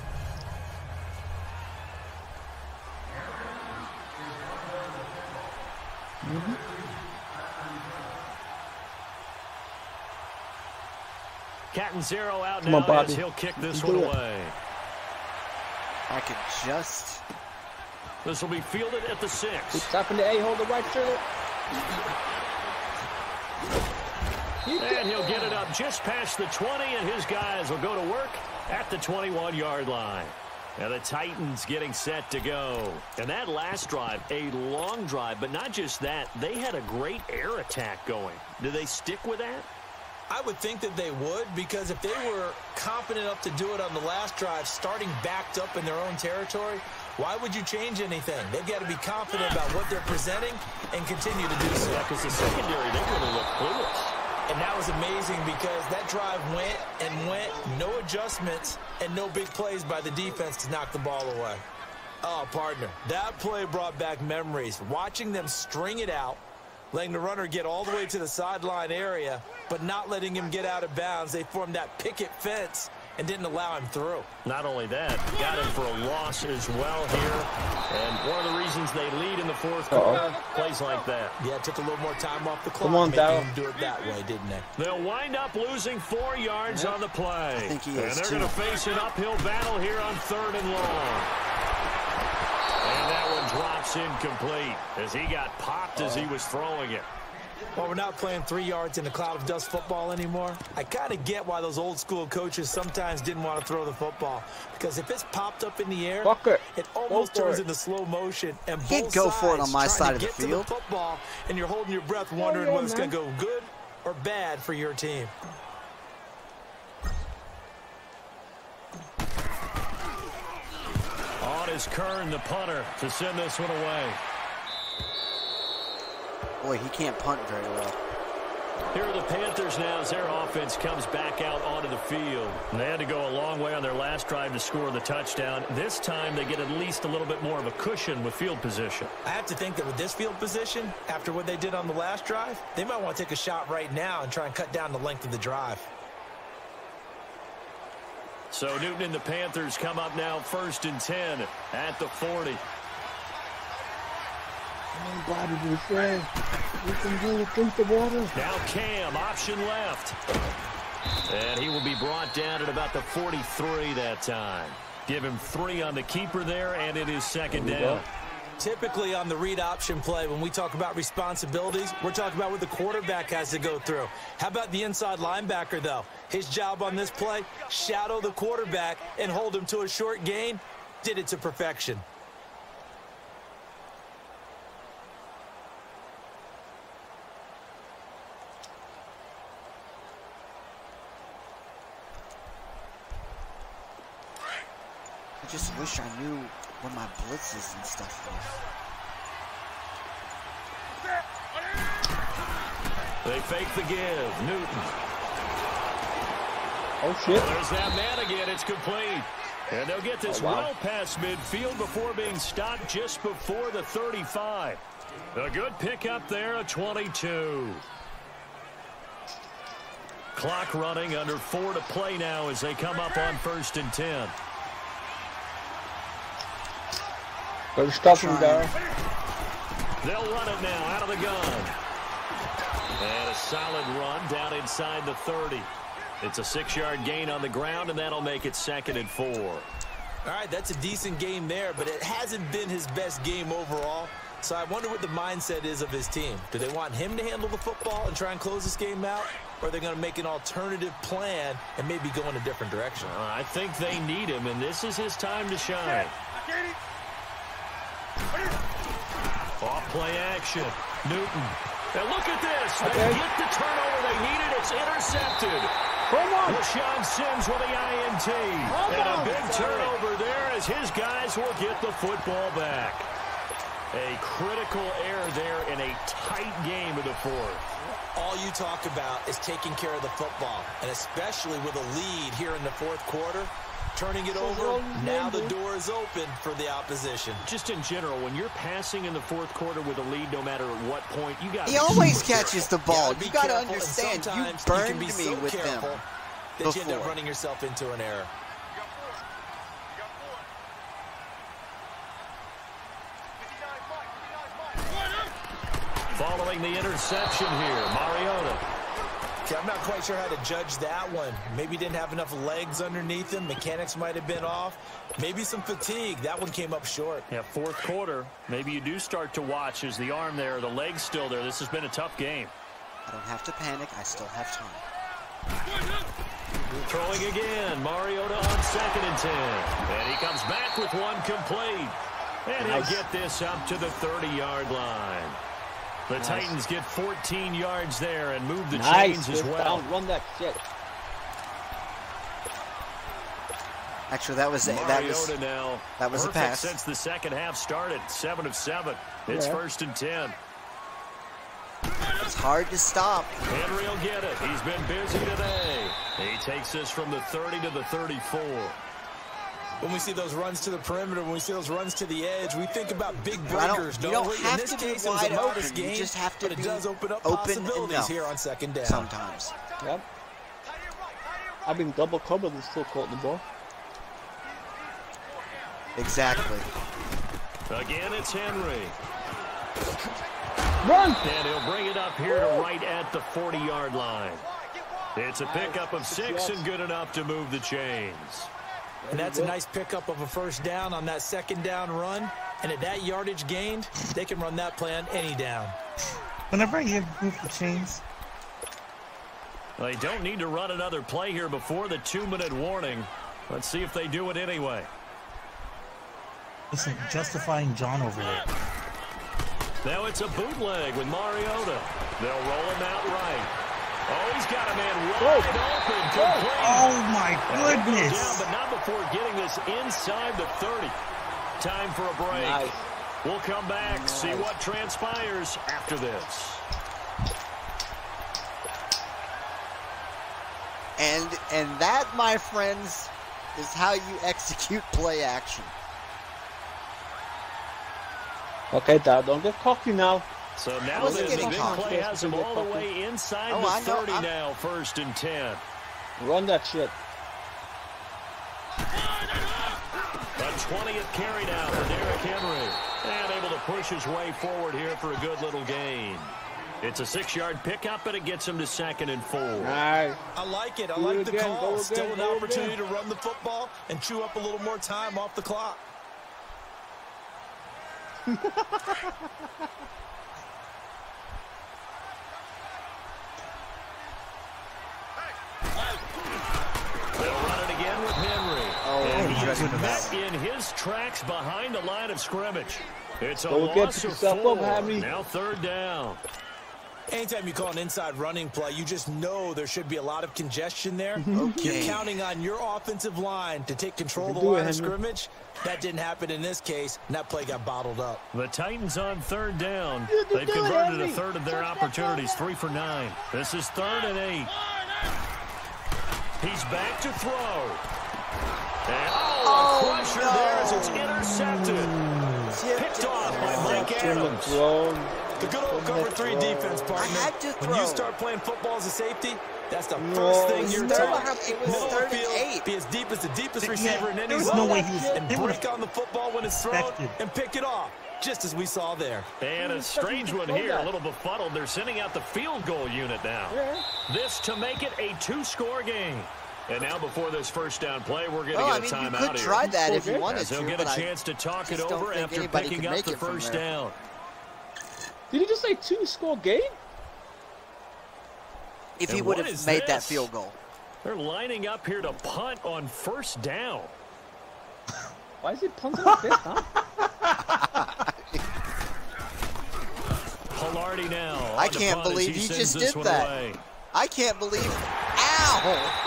Catanzaro out now as he'll kick this one away. I could just... This will be fielded at the 6. Keep tapping the A-hole, the right shoulder. And he'll get it up just past the 20, and his guys will go to work at the 21-yard line. Now the Titans getting set to go. And that last drive, a long drive, but not just that. They had a great air attack going. Do they stick with that? I would think that they would, because if they were confident enough to do it on the last drive, starting backed up in their own territory, why would you change anything? They've got to be confident about what they're presenting and continue to do so. Yeah, because the secondary, they would have looked clueless. And that was amazing because that drive went and went, no adjustments, and no big plays by the defense to knock the ball away. Oh, partner, that play brought back memories. Watching them string it out, letting the runner get all the way to the sideline area, but not letting him get out of bounds. They formed that picket fence and didn't allow him through. Not only that, got him for a loss as well here. And one of the reasons they lead in the 4th quarter, plays like that. Yeah, it took a little more time off the clock. Come on, making him do it that way, didn't they? They'll wind up losing 4 yards on the play. I think he is, and they're going to face an uphill battle here on 3rd and long. And that one drops incomplete as he got popped as he was throwing it. Well, we're not playing 3 yards in a cloud of dust football anymore. I kind of get why those old school coaches sometimes didn't want to throw the football. Because if it's popped up in the air, it almost turns into slow motion. And both Can't go for it on my sides side of the trying to get field. to the football, and you're holding your breath wondering whether it's going to go good or bad for your team. On is Kern, the punter, to send this one away. Boy, he can't punt very well. Here are the Panthers now as their offense comes back out onto the field. And they had to go a long way on their last drive to score the touchdown. This time they get at least a little bit more of a cushion with field position. I have to think that with this field position, after what they did on the last drive, they might want to take a shot right now and try and cut down the length of the drive. So Newton and the Panthers come up now 1st and 10 at the 40. Bobby, be fair. You can do it. Drink the water. Now Cam, option left. And he will be brought down at about the 43 that time. Give him 3 on the keeper there, and it is 2nd down. Typically on the read option play, when we talk about responsibilities, we're talking about what the quarterback has to go through. How about the inside linebacker, though? His job on this play, shadow the quarterback and hold him to a short gain. Did it to perfection. I just wish I knew what my blitzes and stuff were. They fake the give. Newton. Oh, shit. Well, there's that man again. It's complete. And they'll get this well past midfield before being stopped just before the 35. A good pickup there, a 22. Clock running, under 4 to play now as they come up on 1st and 10. Go stop him there. They'll run it now out of the gun. And a solid run down inside the 30. It's a 6-yard gain on the ground, and that'll make it 2nd and 4. All right, that's a decent game there, but it hasn't been his best game overall. So I wonder what the mindset is of his team. Do they want him to handle the football and try and close this game out? Or are they going to make an alternative plan and maybe go in a different direction? I think they need him, and this is his time to shine. Off play action. Newton. And look at this. They get the turnover they needed. It's intercepted. LaShawn Sims with the INT. And a big turnover there as his guys will get the football back. A critical error there in a tight game of the 4th. All you talk about is taking care of the football, and especially with a lead here in the 4th quarter. Turning it over, now the door is open for the opposition. Just in general, when you're passing in the 4th quarter with a lead, no matter at what point, you got. He always catches the ball. You got to careful, understand. You you burned can be me so with them that you end up running yourself into an error. Following the interception here, Mariota. Okay, I'm not quite sure how to judge that one. Maybe didn't have enough legs underneath him. Mechanics might have been off. Maybe some fatigue. That one came up short. Yeah, 4th quarter. Maybe you do start to watch as the arm there, the leg's still there. This has been a tough game. I don't have to panic. I still have time. Throwing again. Mariota on 2nd and 10. And he comes back with one complete. And he'll get this up to the 30-yard line. The Titans get 14 yards there and move the chains as well. Run that shit. Actually, that was a pass. Since the second half started, 7 of 7. It's 1st and 10. It's hard to stop. Henry will get it. He's been busy today. He takes this from the 30 to the 34. When we see those runs to the perimeter, when we see those runs to the edge, we think about big breakers. You don't have to be wide open. You just have to be it does open up open possibilities enough here on 2nd down. Sometimes. Yep. I've been double covered and still caught the ball. Exactly. Again, it's Henry. Run! And he'll bring it up here to right at the 40-yard line. It's a pickup of 6 and good enough to move the chains. And that's a nice pickup of a 1st down on that 2nd down run. And at that yardage gained, they can run that play on any down. Whenever I hear move the chains. They don't need to run another play here before the 2-minute warning. Let's see if they do it anyway. Listen, justifying John over there. Now it's a bootleg with Mariota. They'll roll him out right. Oh, he's got a man wide open. Complete. Oh, my goodness. Down, but not before getting this inside the 30. Time for a break. Nice. We'll come back, see what transpires after this. And that, my friends, is how you execute play action. Okay, Dad, don't get cocky now. So now the big play has him all the way inside the 30 now, 1st and 10. Run that shit. A 20th carry now for Derrick Henry. And able to push his way forward here for a good little gain. It's a 6-yard pickup, and it gets him to 2nd and 4. Nice. I like it. I like the call. Still an opportunity to run the football and chew up a little more time off the clock. They'll run it again with Henry. And he's met in his tracks behind the line of scrimmage. It's a loss of 4. Now 3rd down. Anytime you call an inside running play, you just know there should be a lot of congestion there. You're counting on your offensive line to take control of the line of scrimmage. That didn't happen in this case, and that play got bottled up. The Titans on 3rd down. They've converted a third of their opportunities, 3 for 9. This is 3rd and 8. He's back to throw. And a crusher there as it's intercepted. Picked off by Mike Adams. The good old cover 3 defense, partner. When you start playing football as a safety, That's the first thing you're told. It was Middle 3rd of the and field, 8. be as deep as the deepest receiver in any There was zone. no way he was. And They would break on the football when it's thrown and pick it off, just as we saw there. And a strange one here, a little befuddled. They're sending out the field goal unit now. This to make it a 2-score game. And now before this first down play, we're going to get a timeout here. You could try that if you wanted As to, they'll get a chance to talk it over after picking up the first down. Did he just say 2-score game? If he would have made that field goal. They're lining up here to punt on first down. Why is he punting like this, huh? Pilardi now. I can't believe he just did that. I can't believe. Ow!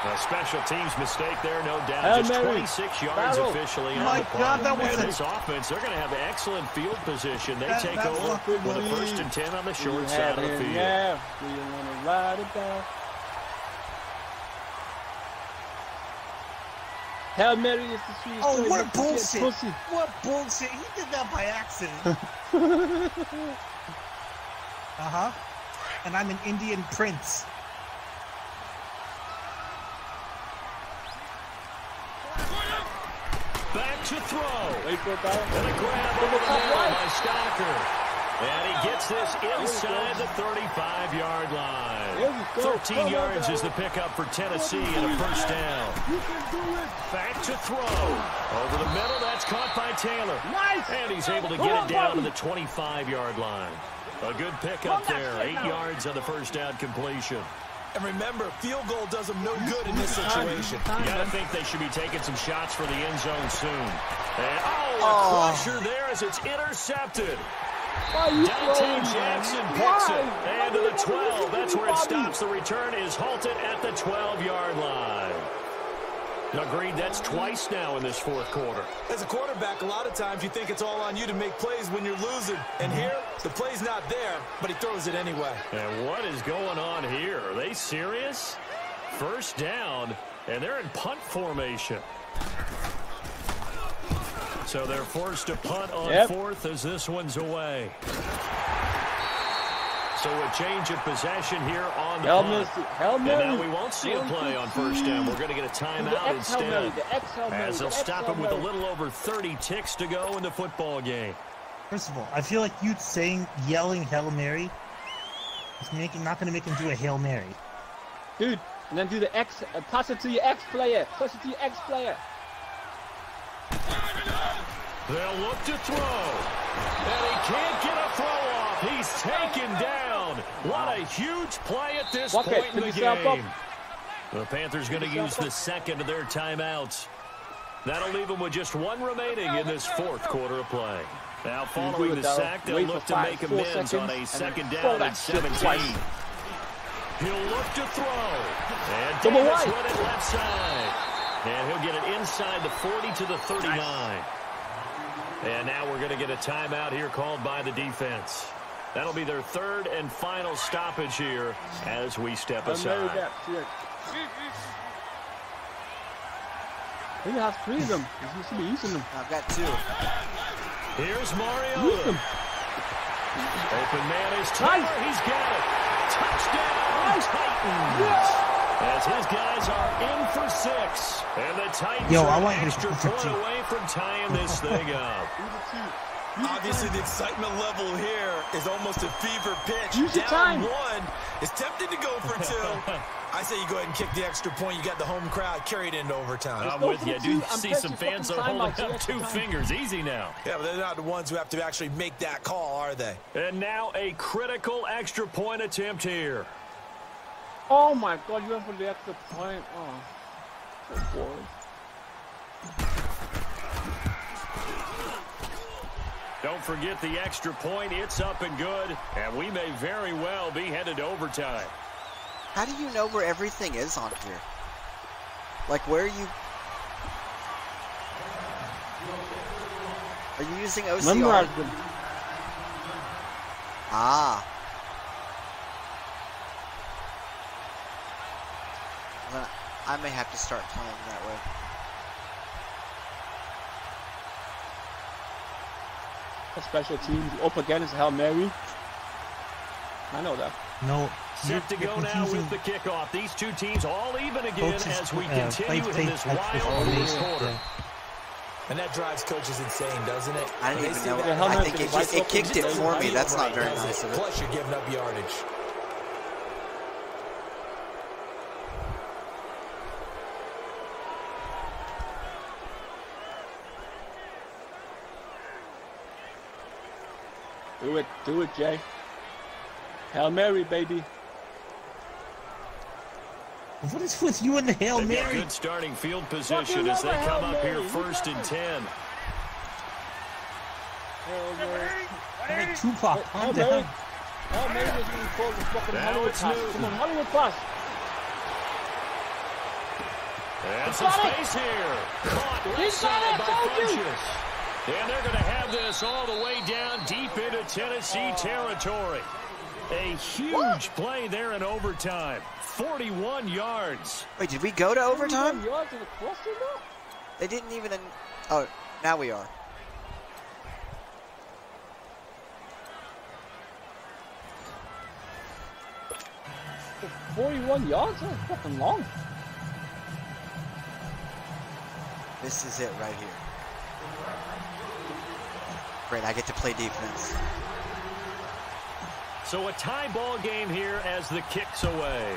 A special teams mistake there, no doubt. Just 26 yards officially on the play. And this offense, they're going to have excellent field position. They take over with a 1st and 10 on the short side of the field. Yeah, do you want to ride it down? Hail Mary is the sweetest. Oh, what bullshit! What bullshit! He did that by accident. And I'm an Indian prince. Back to throw. Wait for that. And a grab over the middle by Stocker. And he gets this inside the 35-yard line. 13 yards is the pickup for Tennessee and a first down. Back to throw. Over the middle, that's caught by Taylor. Nice. And he's able to get it down to the 25-yard line. A good pickup there. 8 yards on the first down completion. And remember, field goal does them no good in this situation. You got to think they should be taking some shots for the end zone soon. And, a crusher there as it's intercepted. Dante Jackson picks it. And to the 12. That's where it stops. The return is halted at the 12-yard line. Agreed, that's twice now in this fourth quarter. As a quarterback, a lot of times you think it's all on you to make plays when you're losing. And here, the play's not there, but he throws it anyway. And what is going on here? Are they serious? First down, and they're in punt formation. So they're forced to punt on fourth as this one's away. So a change of possession here on the punt. And now we won't see a play on first down. We're going to get a timeout instead. As they'll stop him with a little over 30 ticks to go in the football game. First of all, I feel like you yelling Hail Mary is not going to make him do a Hail Mary. Dude, and then do the X, pass it to your X player. Pass it to your X player. They'll look to throw. And he can't get a throw off. He's taken down. What a huge play at this point in the game. The Panthers going to use the second of their timeouts. That'll leave them with just one remaining in this fourth quarter of play. Now following the sack, they'll look to make amends on a second down at 17. He'll look to throw. And Davis run it left side. And he'll get it inside the 40 to the 39. And now we're going to get a timeout here called by the defense. That'll be their third and final stoppage here as we step aside. He has 3 of them. He should be using them. I've got 2. Here's Mariota. Open man is Taylor. He's got it. Touchdown, Titans. As his guys are in for 6. And the Titans are an extra point away from tying this thing up. Obviously, the excitement level here is almost a fever pitch. Use your Down time. 1. It's tempted to go for 2. I say you go ahead and kick the extra point. You got the home crowd carried into overtime. I'm with you. I do see some fans are holding up 2 fingers. Easy now. Yeah, but they're not the ones who have to actually make that call, are they? And now a critical extra point attempt here. Oh my God, you went for the extra point. Oh, so boring. Don't forget the extra point. It's up and good. And we may very well be headed to overtime. How do you know where everything is on here? Like, where are you? Are you using OCR? Memorize them. Ah. Well, I may have to start playing that way. Special teams up again is Hail Mary. I know that. No. Set to go now with the kickoff. These two teams all even again as we continue in this wild first quarter. And that drives coaches insane, doesn't it? I didn't even know. I think it kicked it for me. That's not very nice of it. Plus, you're giving up yardage. Do it, Jay. Hail Mary, baby. What is with you and the Hail Mary? Good starting field position as they come up here 1st and 10. Hey, Tupac, calm down. Hail Mary was being called the fucking Hollywood pass. Come on, Hollywood pass. And some space here. Caught left side by Funchess. And they're going to have this all the way down deep into Tennessee territory. A huge play there in overtime. 41 yards. Wait, did we go to overtime? 41 yards in the cluster, though? They didn't even... Oh, now we are. For 41 yards? That's fucking long. This is it right here. Great, I get to play defense. So a tie ball game here as the kick's away.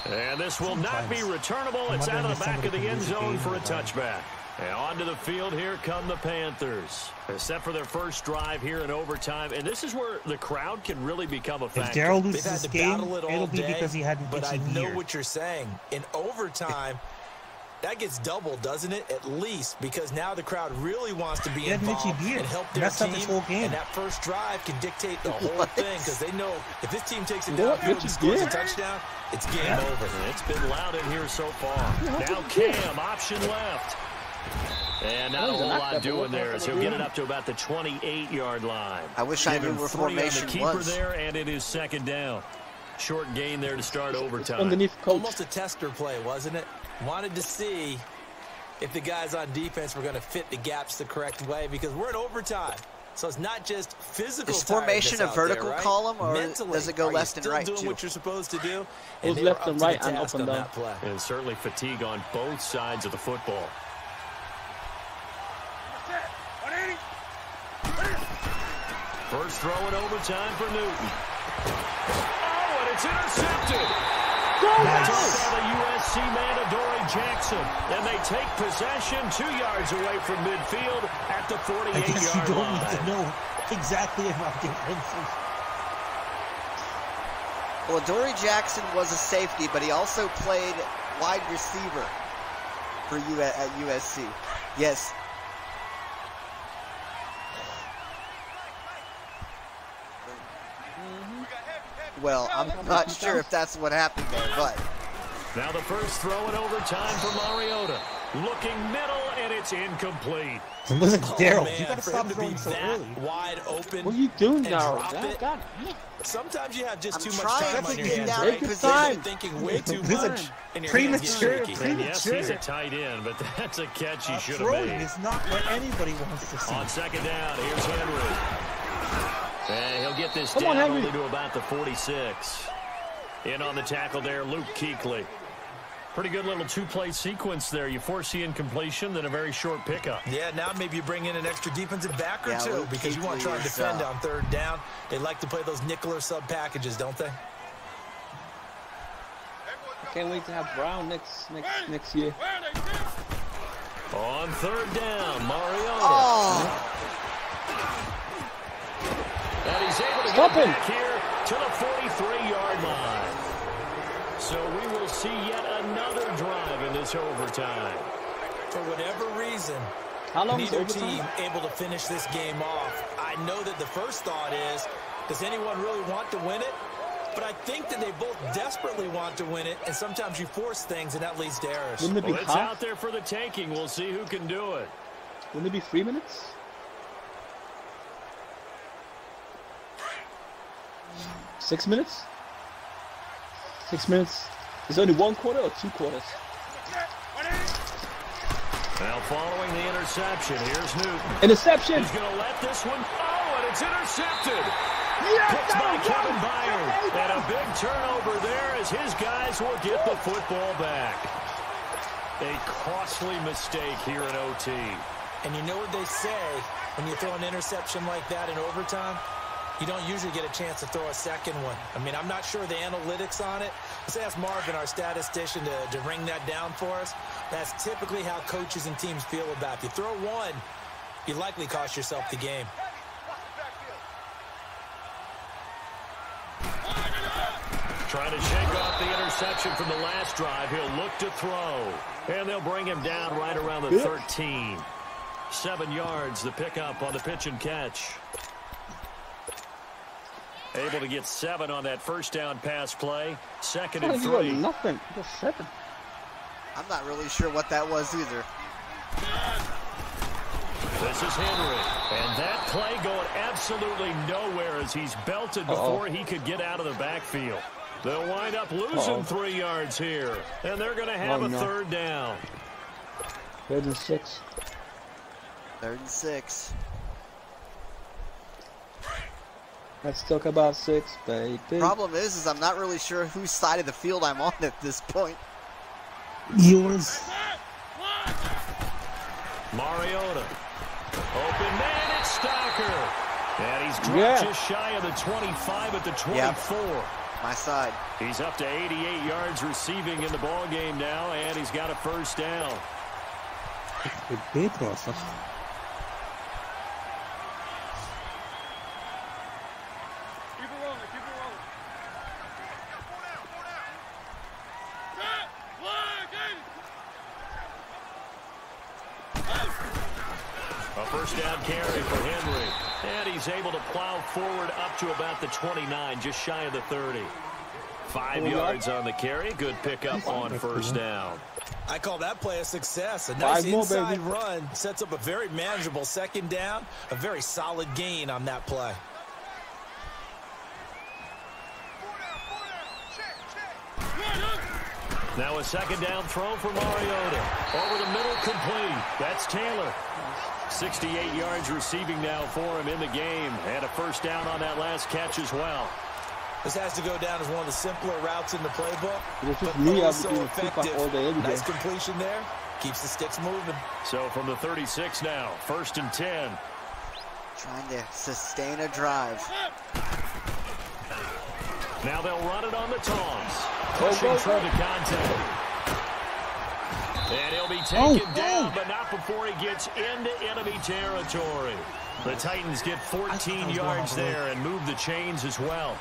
And this will not be returnable. It's out of the back of the end zone for a touchback. And onto the field, here come the Panthers. They're set for their first drive here in overtime. And this is where the crowd can really become a factor. If Darryl loses this game, it'll be because he hadn't But I itchy know ear. what you're saying. In overtime, that gets doubled, doesn't it? At least, because now the crowd really wants to be involved and help their team. This whole game. And that first drive can dictate the whole thing, because they know if this team takes it downfield and scores a touchdown, it's game over. It's been loud in here so far. Now Cam, option left. And not a whole lot doing there as he'll get it up to about the 28-yard line. I wish I knew where formation was. There, and it is 2nd down. Short gain there to start overtime. Underneath coach. Almost a tester play, wasn't it? Wanted to see if the guys on defense were going to fit the gaps the correct way, because we're in overtime. So it's not just physical. Is formation a vertical column, or does it go left and right doing too? what you're supposed to do. It was left and right and up and down. And certainly fatigue on both sides of the football. First throw in overtime for Newton. Oh, and it's intercepted. Nice. By the USC man, Adoree Jackson. And they take possession 2 yards away from midfield at the 48-yard line. I guess you don't need to know exactly about defenses. Well, Adoree Jackson was a safety, but he also played wide receiver for at USC. Yes. Well, I'm not sure if that's what happened there, but... Now the first throw in overtime for Mariota. Looking middle, and it's incomplete. Listen, Darryl, man, you got to stop throwing so early. Wide open. What are you doing now? God. Sometimes you have just too much trying time on to your get hands. down in position. You're thinking way too Listen, much. And your premature. hands get shaky. Yes, he's a tight end, but that's a catch he should have Throwing made. is not what anybody wants to see. On 2nd down, here's Henry. And he'll get this down only to about the 46. In on the tackle there, Luke Kuechly. Pretty good little two-play sequence there. You foresee incompletion, then a very short pickup. Yeah, now maybe you bring in an extra defensive back or two Luke because you want to try to defend on 3rd down. They like to play those nickel or sub packages, don't they? I can't wait to have Brown next year. On 3rd down, Mariota. Oh! And he's able to Stop get him. back here to the 43-yard line. So we will see yet another drive in this overtime. For whatever reason, neither team able to finish this game off. I know that the first thought is, does anyone really want to win it? But I think that they both desperately want to win it, and sometimes you force things, and that leads to errors. Wouldn't it be It's out there for the taking. We'll see who can do it. Wouldn't it be 3 minutes? 6 minutes? 6 minutes. Is it only 1 quarter or 2 quarters? Now following the interception, here's Newton. Interception. He's going to let this one. Oh, and it's intercepted. Yes, Picked by Kevin Byard. And a big turnover there as his guys will get the football back. A costly mistake here in OT. And you know what they say when you throw an interception like that in overtime? You don't usually get a chance to throw a second one. I mean, I'm not sure the analytics on it. Let's ask Marvin, our statistician, to ring that down for us. That's typically how coaches and teams feel about it. If you throw one, you likely cost yourself the game. Trying to shake off the interception from the last drive. He'll look to throw. And they'll bring him down right around the 13. 7 yards, the pickup on the pitch and catch. Able to get 7 on that first down pass play. 2nd and 3. Nothing. Just 7. I'm not really sure what that was either. This is Henry. And that play going absolutely nowhere as he's belted before he could get out of the backfield. They'll wind up losing 3 yards here. And they're going to have a third down. 3rd and 6. 3rd and 6. Let's talk about 6, baby. Problem is I'm not really sure whose side of the field I'm on at this point. Yours. Mariota. Open man, it's Stocker. And he's dropped just shy of the 25 at the 24. Yep. My side. He's up to 88 yards receiving in the ball game now, and he's got a first down. Big process. A first down carry for Henry. And he's able to plow forward up to about the 29, just shy of the 30. 5 yards on the carry. Good pickup on first down. I call that play a success. A nice inside run sets up a very manageable 2nd down. A very solid gain on that play. Now a 2nd down throw for Mariota. Over the middle, complete. That's Taylor. 68 yards receiving now for him in the game. And a first down on that last catch as well. This has to go down as one of the simpler routes in the playbook. But so effective. Nice completion there. Keeps the sticks moving. So from the 36 now, 1st and 10. Trying to sustain a drive. Now they'll run it on the toss. Pushing through the contact. And he'll be taken down, but not before he gets into enemy territory. The Titans get 14 yards there and move the chains as well.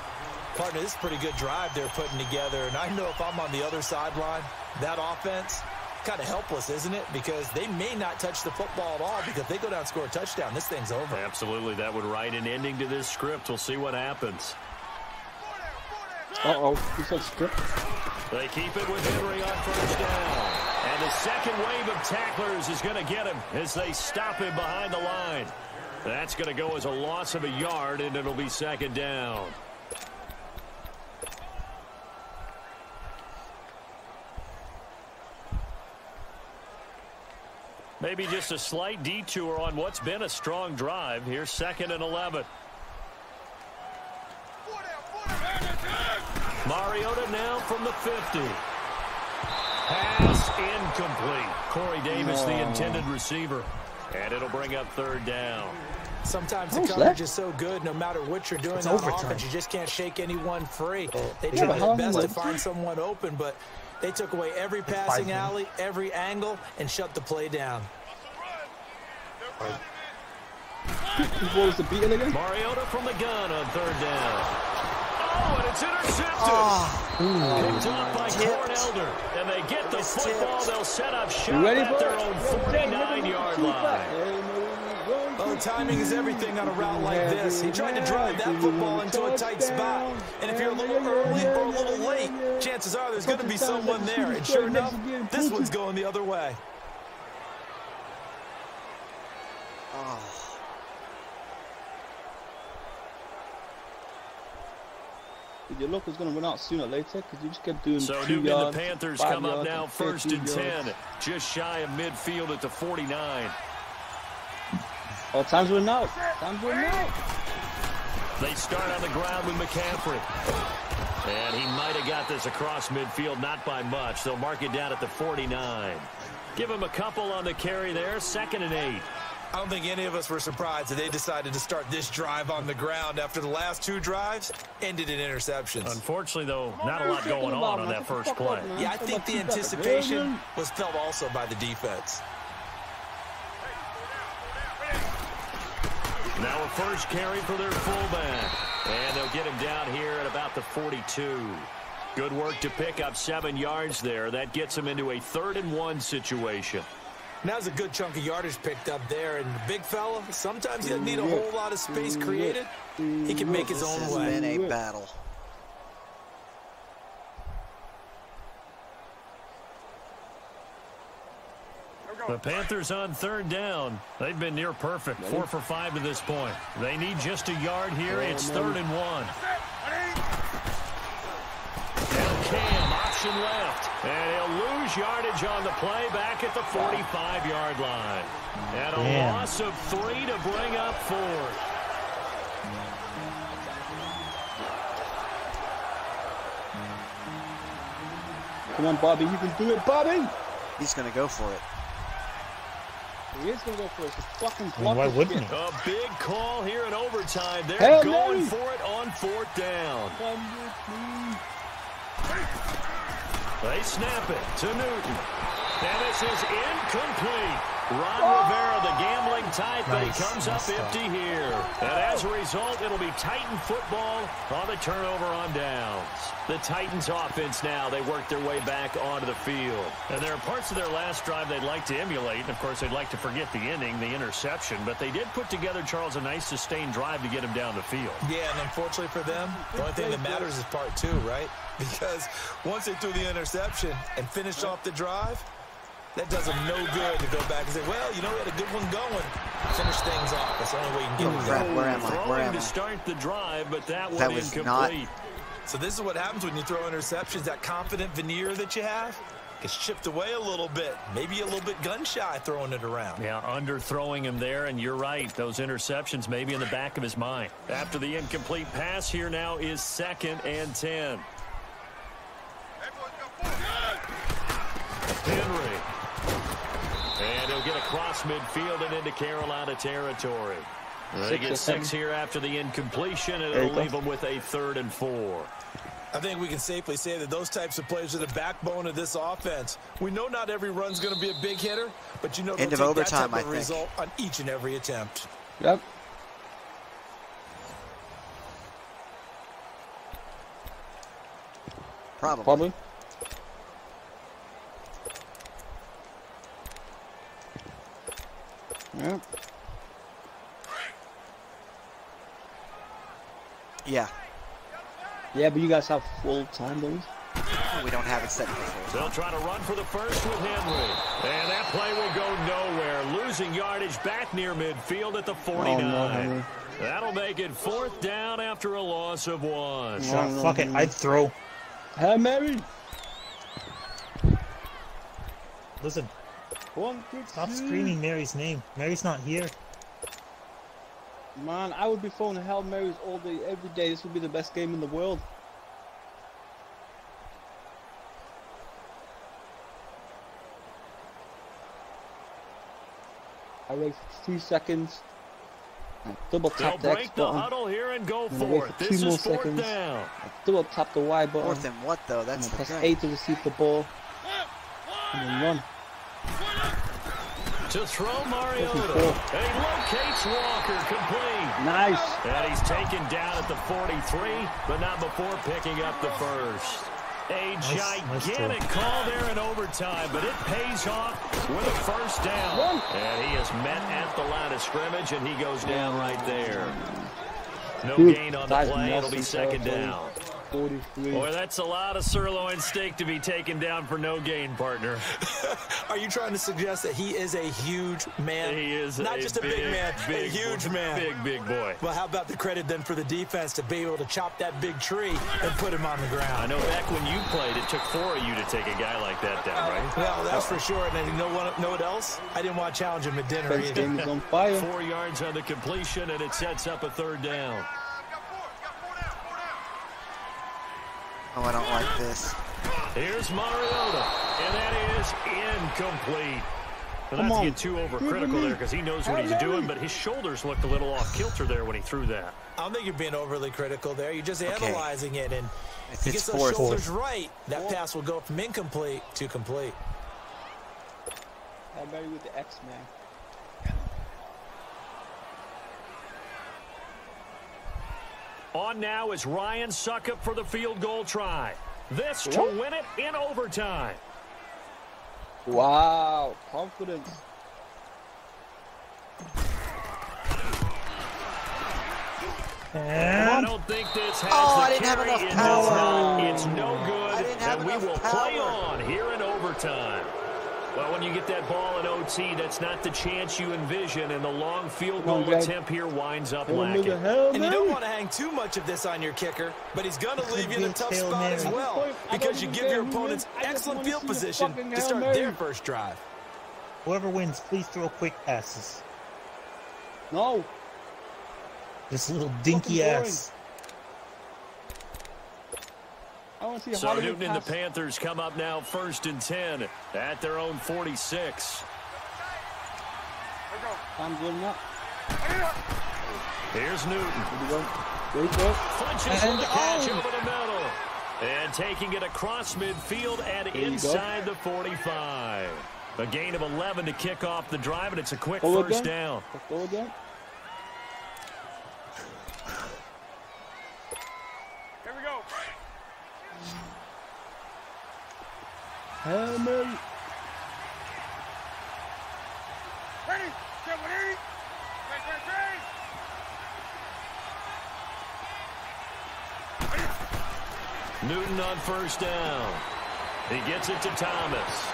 Partner, this is a pretty good drive they're putting together. And I know if I'm on the other sideline, that offense, kind of helpless, isn't it? Because they may not touch the football at all, because if they go down and score a touchdown, this thing's over. Absolutely. That would write an ending to this script. We'll see what happens. He said script. They keep it with Henry on first down. And the second wave of tacklers is going to get him as they stop him behind the line. That's going to go as a loss of a yard, and it'll be 2nd down. Maybe just a slight detour on what's been a strong drive. Here's 2nd and 11. Mariota now from the 50. Pass incomplete. Corey Davis, the intended receiver. And it'll bring up 3rd down. Sometimes the coverage is so good, no matter what you're doing on offense, you just can't shake anyone free. They try their best to find someone open, but they took away every passing alley, every angle, and shut the play down. What was the beating again? Mariota from the gun on 3rd down. Oh, and it's intercepted. Picked off by Cornelder. And they get the football. They'll set up shop at their own 49-yard line. Well, the timing is everything on a route like this. He tried to drive that football into a tight spot. And if you're a little early or a little late, chances are there's going to be someone there. And sure enough, this one's going the other way. Your luck was going to run out sooner or later because you just kept doing so 2 Newton yards, and the Panthers 5 come up yards, now 1st and 10, yards. just shy of midfield at the 49. Oh, time's running out. Time's running out. They start on the ground with McCaffrey. And he might have got this across midfield, not by much. They'll mark it down at the 49. Give him a couple on the carry there, 2nd and 8. I don't think any of us were surprised that they decided to start this drive on the ground after the last 2 drives ended in interceptions. Unfortunately, though, not a lot going on that first play. Yeah, I think the anticipation was felt also by the defense. Now a first carry for their fullback. And they'll get him down here at about the 42. Good work to pick up 7 yards there. That gets him into a 3rd and 1 situation. Now's a good chunk of yardage picked up there. And the big fella, sometimes he doesn't need a whole lot of space created. He can make his own way. This has been a battle. The Panthers on 3rd down. They've been near perfect, 4 for 5 to this point. They need just a yard here. It's 3rd and 1. Now Cam, option left. And he'll lose yardage on the play back at the 45-yard line. And a loss of 3 to bring up 4th. Come on, Bobby. You can do it, Bobby. He's going to go for it. He is going to go for it. Just fucking Well, why wouldn't he? A big call here in overtime. They're Hail going Mary. for it on 4th down. They snap it to Newton. And this is incomplete. Ron Rivera, the gambling type, but he comes up empty here. And as a result, it'll be Titan football on the turnover on downs. The Titans offense now, they work their way back onto the field. And there are parts of their last drive they'd like to emulate. And, of course, they'd like to forget the inning, the interception. But they did put together, Charles, a nice sustained drive to get him down the field. Yeah, and unfortunately for them, the only thing that matters is part 2, right? Because once they threw the interception and finished off the drive, that does them no good to go back and say, well, you know, we had a good one going. Finish things off. That's the only way you can get it. Crap, where am I? Where Throwing am to I? start the drive, but that That one was incomplete. So this is what happens when you throw interceptions. That confident veneer that you have gets chipped away a little bit. Maybe a little bit gun-shy throwing it around. Yeah, underthrowing him there, and you're right. Those interceptions maybe in the back of his mind. After the incomplete pass, here now is 2nd and 10. Henry. And he'll get across midfield and into Carolina territory. They get 6 here after the incompletion, and it'll leave them with a 3rd and 4. I think we can safely say that those types of plays are the backbone of this offense. We know not every run's going to be a big hitter, but you know they'll End of take overtime, that type of I think. result on each and every attempt. Yep. Probably. Yeah. Yeah. Yeah, but you guys have full time, don't you? We don't have it set for full. They'll try to run for the first with Henry. And that play will go nowhere. Losing yardage back near midfield at the 49. Oh, no, Henry. That'll make it 4th down after a loss of 1. Fuck it, I'd throw. Hey, Mary. Listen, 1, 2, stop screaming Mary's name. Mary's not here. Man, I would be throwing Hail Marys all day, every day. This would be the best game in the world. I wait for 3 seconds. I double tap the They'll X break the button. huddle here and go I'm gonna for wait it. for 2 This more is 4th seconds. down. I double tap the Y button. 4th and what, though? That's the Press thing. A to receive the ball. And then run. To throw Mariota. He locates Walker complete. Nice. And he's taken down at the 43, but not before picking up the first. A gigantic call there in overtime, but it pays off with a first down. And he is met at the line of scrimmage, and he goes down right there. No gain on the play. It'll be 2nd down. 43. Boy, that's a lot of sirloin steak to be taken down for no gain, partner. Are you trying to suggest that he is a huge man? He is not just a big man, a huge man. Big boy. Well, how about the credit then for the defense to be able to chop that big tree and put him on the ground? I know back when you played, it took 4 of you to take a guy like that down, right? Well, that's for sure. And you know what else? I didn't want to challenge him at dinner This either. game is on fire. 4 yards on the completion, and it sets up a 3rd down. Oh, I don't like this. Here's Mariota, and that is incomplete. Well, not to get too overcritical there because he knows what he's doing, but his shoulders looked a little off kilter there when he threw that. I don't think you're being overly critical there. You're just analyzing it, and if he gets It's those 4th. shoulders right, that pass will go from incomplete to complete. I'm married with the X-Man. On now is Ryan Suckup for the field goal try. This to win it in overtime. Wow, confidence. I don't think this has I the didn't have carry enough in power. this. It's no I good, didn't have and we enough will power. play on here in overtime. Well, when you get that ball in OT, that's not the chance you envision, and the long field goal attempt here winds up lacking. And you don't want to hang too much of this on your kicker, but he's going to leave you in a tough spot as well because you give your opponents excellent field position to start their first drive. Whoever wins, please throw quick passes. No. This little dinky ass. I want to see So Hollywood Newton and the pass. Panthers come up now 1st and 10 at their own 46. I'm good enough. Here's Newton. Here we go. Great throw. Punches for the catch over the middle. And taking it across midfield and inside the 45. A gain of 11 to kick off the drive, and it's a quick first down. Go again. Here we go. Hail Mary. Ready? Get ready. Newton on first down. He gets it to Thomas.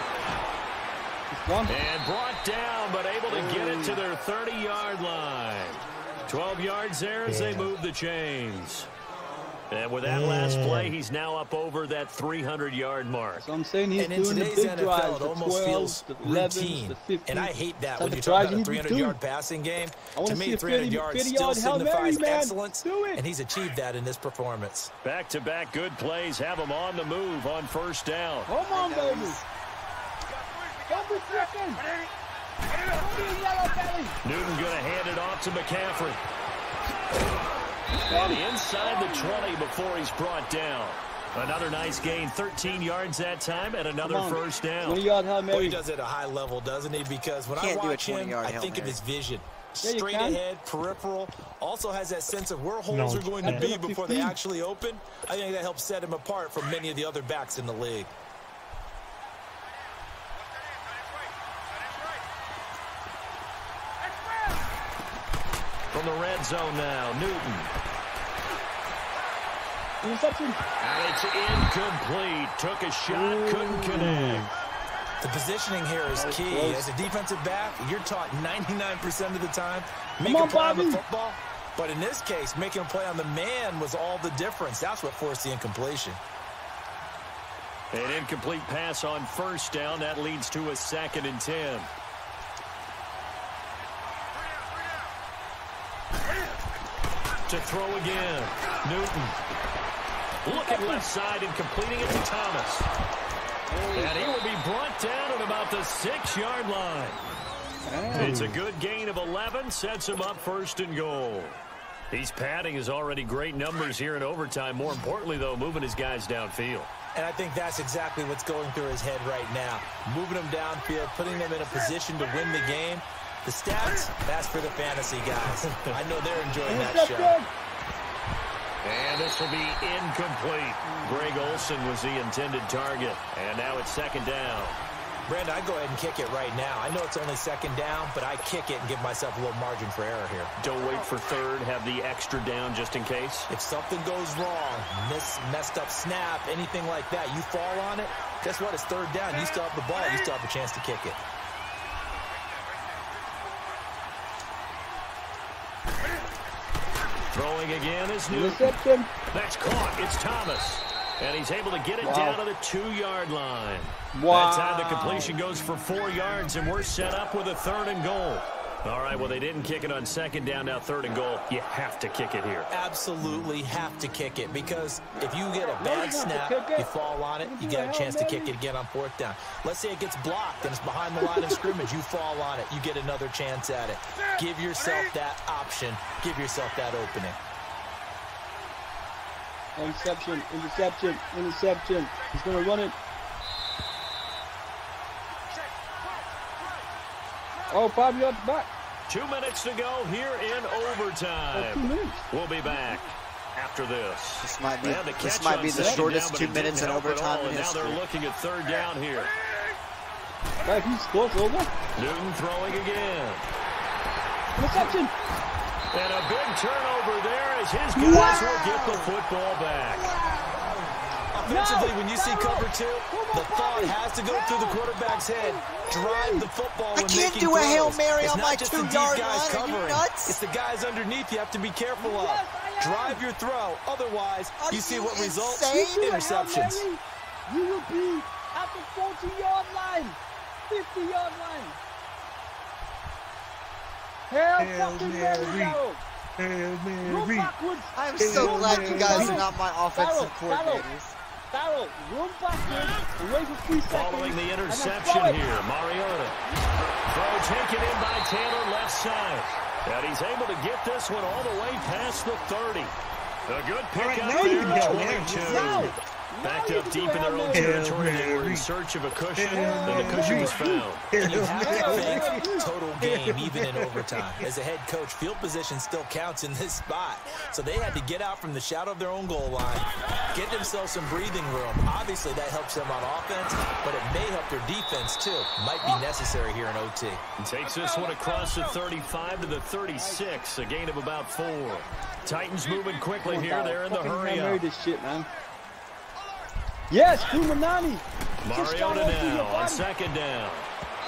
And brought down, but able to get it to their 30-yard line. 12 yards there as they move the chains. And with that last play, he's now up over that 300-yard mark. So I'm saying he's And in doing the today's big NFL, drives, it the almost 12, feels the 11s, routine. the 15. And I hate that So when the you talk drives about a you need to 300-yard do. passing game. I want To to see me, a 300 yards 50 still yard Hail Mary, signifies man. excellence, Do it. and he's achieved that in this performance. Back-to-back good plays have him on the move on first down. Come on, baby. Don't be tricking. Newton going to hand it off to McCaffrey. And inside the 20 before he's brought down. Another nice gain, 13 yards that time, and another first down. 20-yard Hail Mary. Well, he does it at a high level, doesn't he? Because when I watch him, I think of his vision. Yeah, Straight ahead, peripheral. Also has that sense of where holes are going to be before they actually open. I think that helps set him apart from many of the other backs in the league. From the red zone now, Newton. Interception. And it's incomplete. Took a shot, couldn't connect. The positioning here is key. As a defensive back, you're taught 99% of the time, make a play on the football. But in this case, making a play on the man was all the difference. That's what forced the incompletion. An incomplete pass on first down. That leads to a 2nd and 10. To throw again. Newton. Looking left side and completing it to Thomas. And he will be brought down at about the 6-yard line. It's a good gain of 11. Sets him up 1st and goal. He's padding his already great numbers here in overtime. More importantly, though, moving his guys downfield. And I think that's exactly what's going through his head right now. Moving them downfield, putting them in a position to win the game. The stats, that's for the fantasy guys. I know they're enjoying that show. And this will be incomplete. Greg Olsen was the intended target. And now it's 2nd down. Brandon, I go ahead and kick it right now. I know it's only second down, but I kick it and give myself a little margin for error here. Don't wait for third. Have the extra down just in case. If something goes wrong, messed up snap, anything like that, you fall on it, guess what? It's third down. You still have the ball. You still have a chance to kick it. Throwing again is Newton. Reception. That's caught. It's Thomas. And he's able to get it down to the 2-yard line. Wow. That time the completion goes for 4 yards, and we're set up with a 3rd and goal. All right, well, they didn't kick it on second down, now 3rd and goal. You have to kick it here. Absolutely have to kick it, because if you get a bad snap, you fall on it, you get a chance to kick it again on 4th down. Let's say it gets blocked and it's behind the line of scrimmage. You fall on it, you get another chance at it. Give yourself that option. Give yourself that opening. Interception, interception, interception. He's going to run it. Oh, 5 yards back. 2 minutes to go here in overtime. 2 minutes. We'll be back after this. This might be the shortest 2 minutes in overtime in history. Now they're looking at 3rd down here. Right, he's close over. Newton throwing again. Interception. And a big turnover there as his guys will get the football back. Offensively, when you see cover 2, the thought has to go through the quarterback's head. Drive the football when making throws. I can't do a Hail Mary on my 2-yard2-yard line. Are you nuts? It's the guys underneath you have to be careful of. Drive your throw. Otherwise, you see what results? Interceptions. You will be at the 40-yard line, 50-yard line. Hail Mary. Hail Mary. I'm so glad you guys are not my offensive coordinators. Darrell, run backwards, wait for 3 seconds. Following the interception here, Mariota. Throw taken in by Taylor left side. And he's able to get this one all the way past the 30. A good pickup there, 22. Backed up deep in their own territory, they were in search of a cushion, and the cushion was found. And you have to think total game, even in overtime. As a head coach, field position still counts in this spot. So they had to get out from the shadow of their own goal line, get themselves some breathing room. Obviously, that helps them on offense, but it may help their defense, too. Might be necessary here in OT. And takes this one across the 35 to the 36, a gain of about 4. Titans moving quickly here. They're in the hurry up. This shit, man. Yes, Kumanani. Mariota now on second down.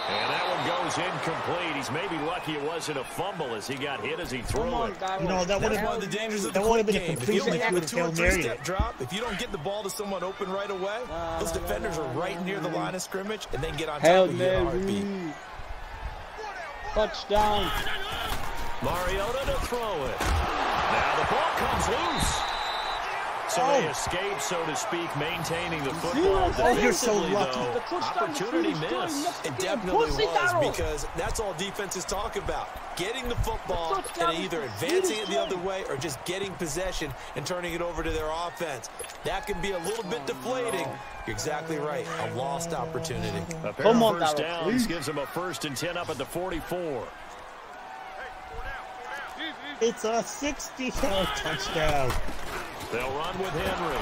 And that one goes incomplete. He's maybe lucky it wasn't a fumble as he got hit as he threw it. You know, that would have one of the dangers of the been game. a complete Hail Mary drop. If you don't get the ball to someone open right away, those defenders are right near the line of scrimmage and then get on top of you in a heartbeat. Touchdown. Mariota to throw it. Now the ball comes loose. So they escape, so to speak, maintaining the football. You're so lucky. Though, opportunity missed. It definitely was, because that's all defenses talk about. Getting the football and either advancing it the other way or just getting possession and turning it over to their offense. That can be a little bit deflating. You're exactly right. A lost opportunity. A pair of first downs gives them a 1st and 10 up at the 44. It's a 60-yard touchdown. They'll run with Henry.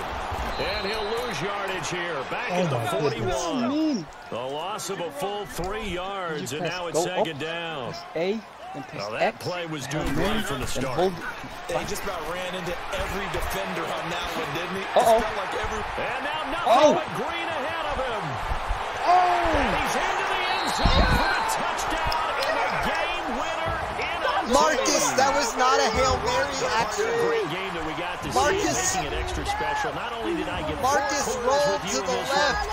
And he'll lose yardage here. Back at the 41. A loss of a full 3 yards, and now it's second down. Well, that play was doomed right from the start. He just about ran into every defender on that one, didn't he? Like and now nothing but green ahead of him. And he's into the end zone for the touchdown and a game winner in a Marcus, that was not a Hail Mary, actually. Great game that we got to see, making it extra special. Not only did I get Marcus rolled to the left.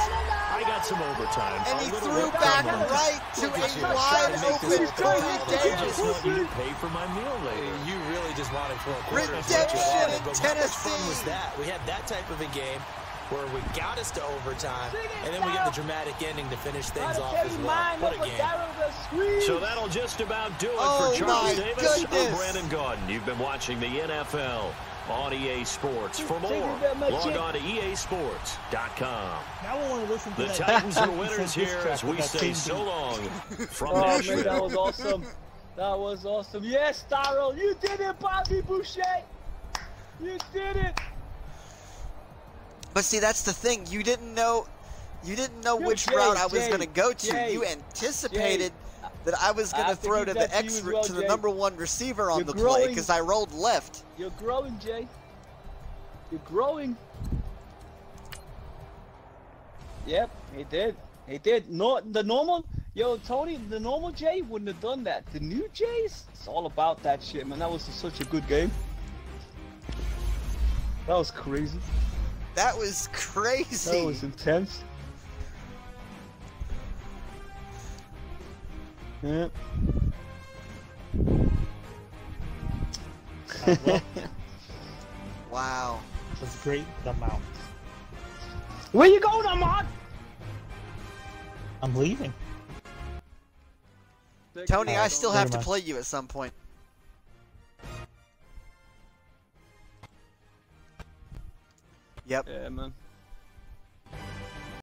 I got some overtime. And he threw back right to a wide open Corey Davis. You pay for my meal later. You really just wanted for a quarter. Redemption in Tennessee. How much fun was that? We had that type of a game where we got us to overtime, and then we get the dramatic ending to finish things off as well. What a game. So that'll just about do it for Charles Davis. I'm Brandon Gaudin. You've been watching the NFL on EA Sports. For more, log on to easports.com. Now I want to listen to the Titans are winners here as we say so long from Nashville. Man, that was awesome. That was awesome. Yes, Darrell, you did it, Bobby Boucher. You did it. But see, that's the thing. You didn't know. You didn't know Yo, which Jay, route I was Jay, going to go to. Jay, you anticipated that I was going I to throw to think the that's you as well, to the Jay. number one receiver on You're the play growing. because I rolled left. You're growing, Jay. You're growing. Yep, he did. He did. No, the normal, Tony, the normal Jay wouldn't have done that. The new Jays, it's all about that shit, man. That was such a good game. That was crazy. That was crazy. That was intense. Yeah. Wow. It was great amount. Where you going, Ahmad? I'm leaving. Tony, I still have to much. play you at some point. Yep. Yeah, man.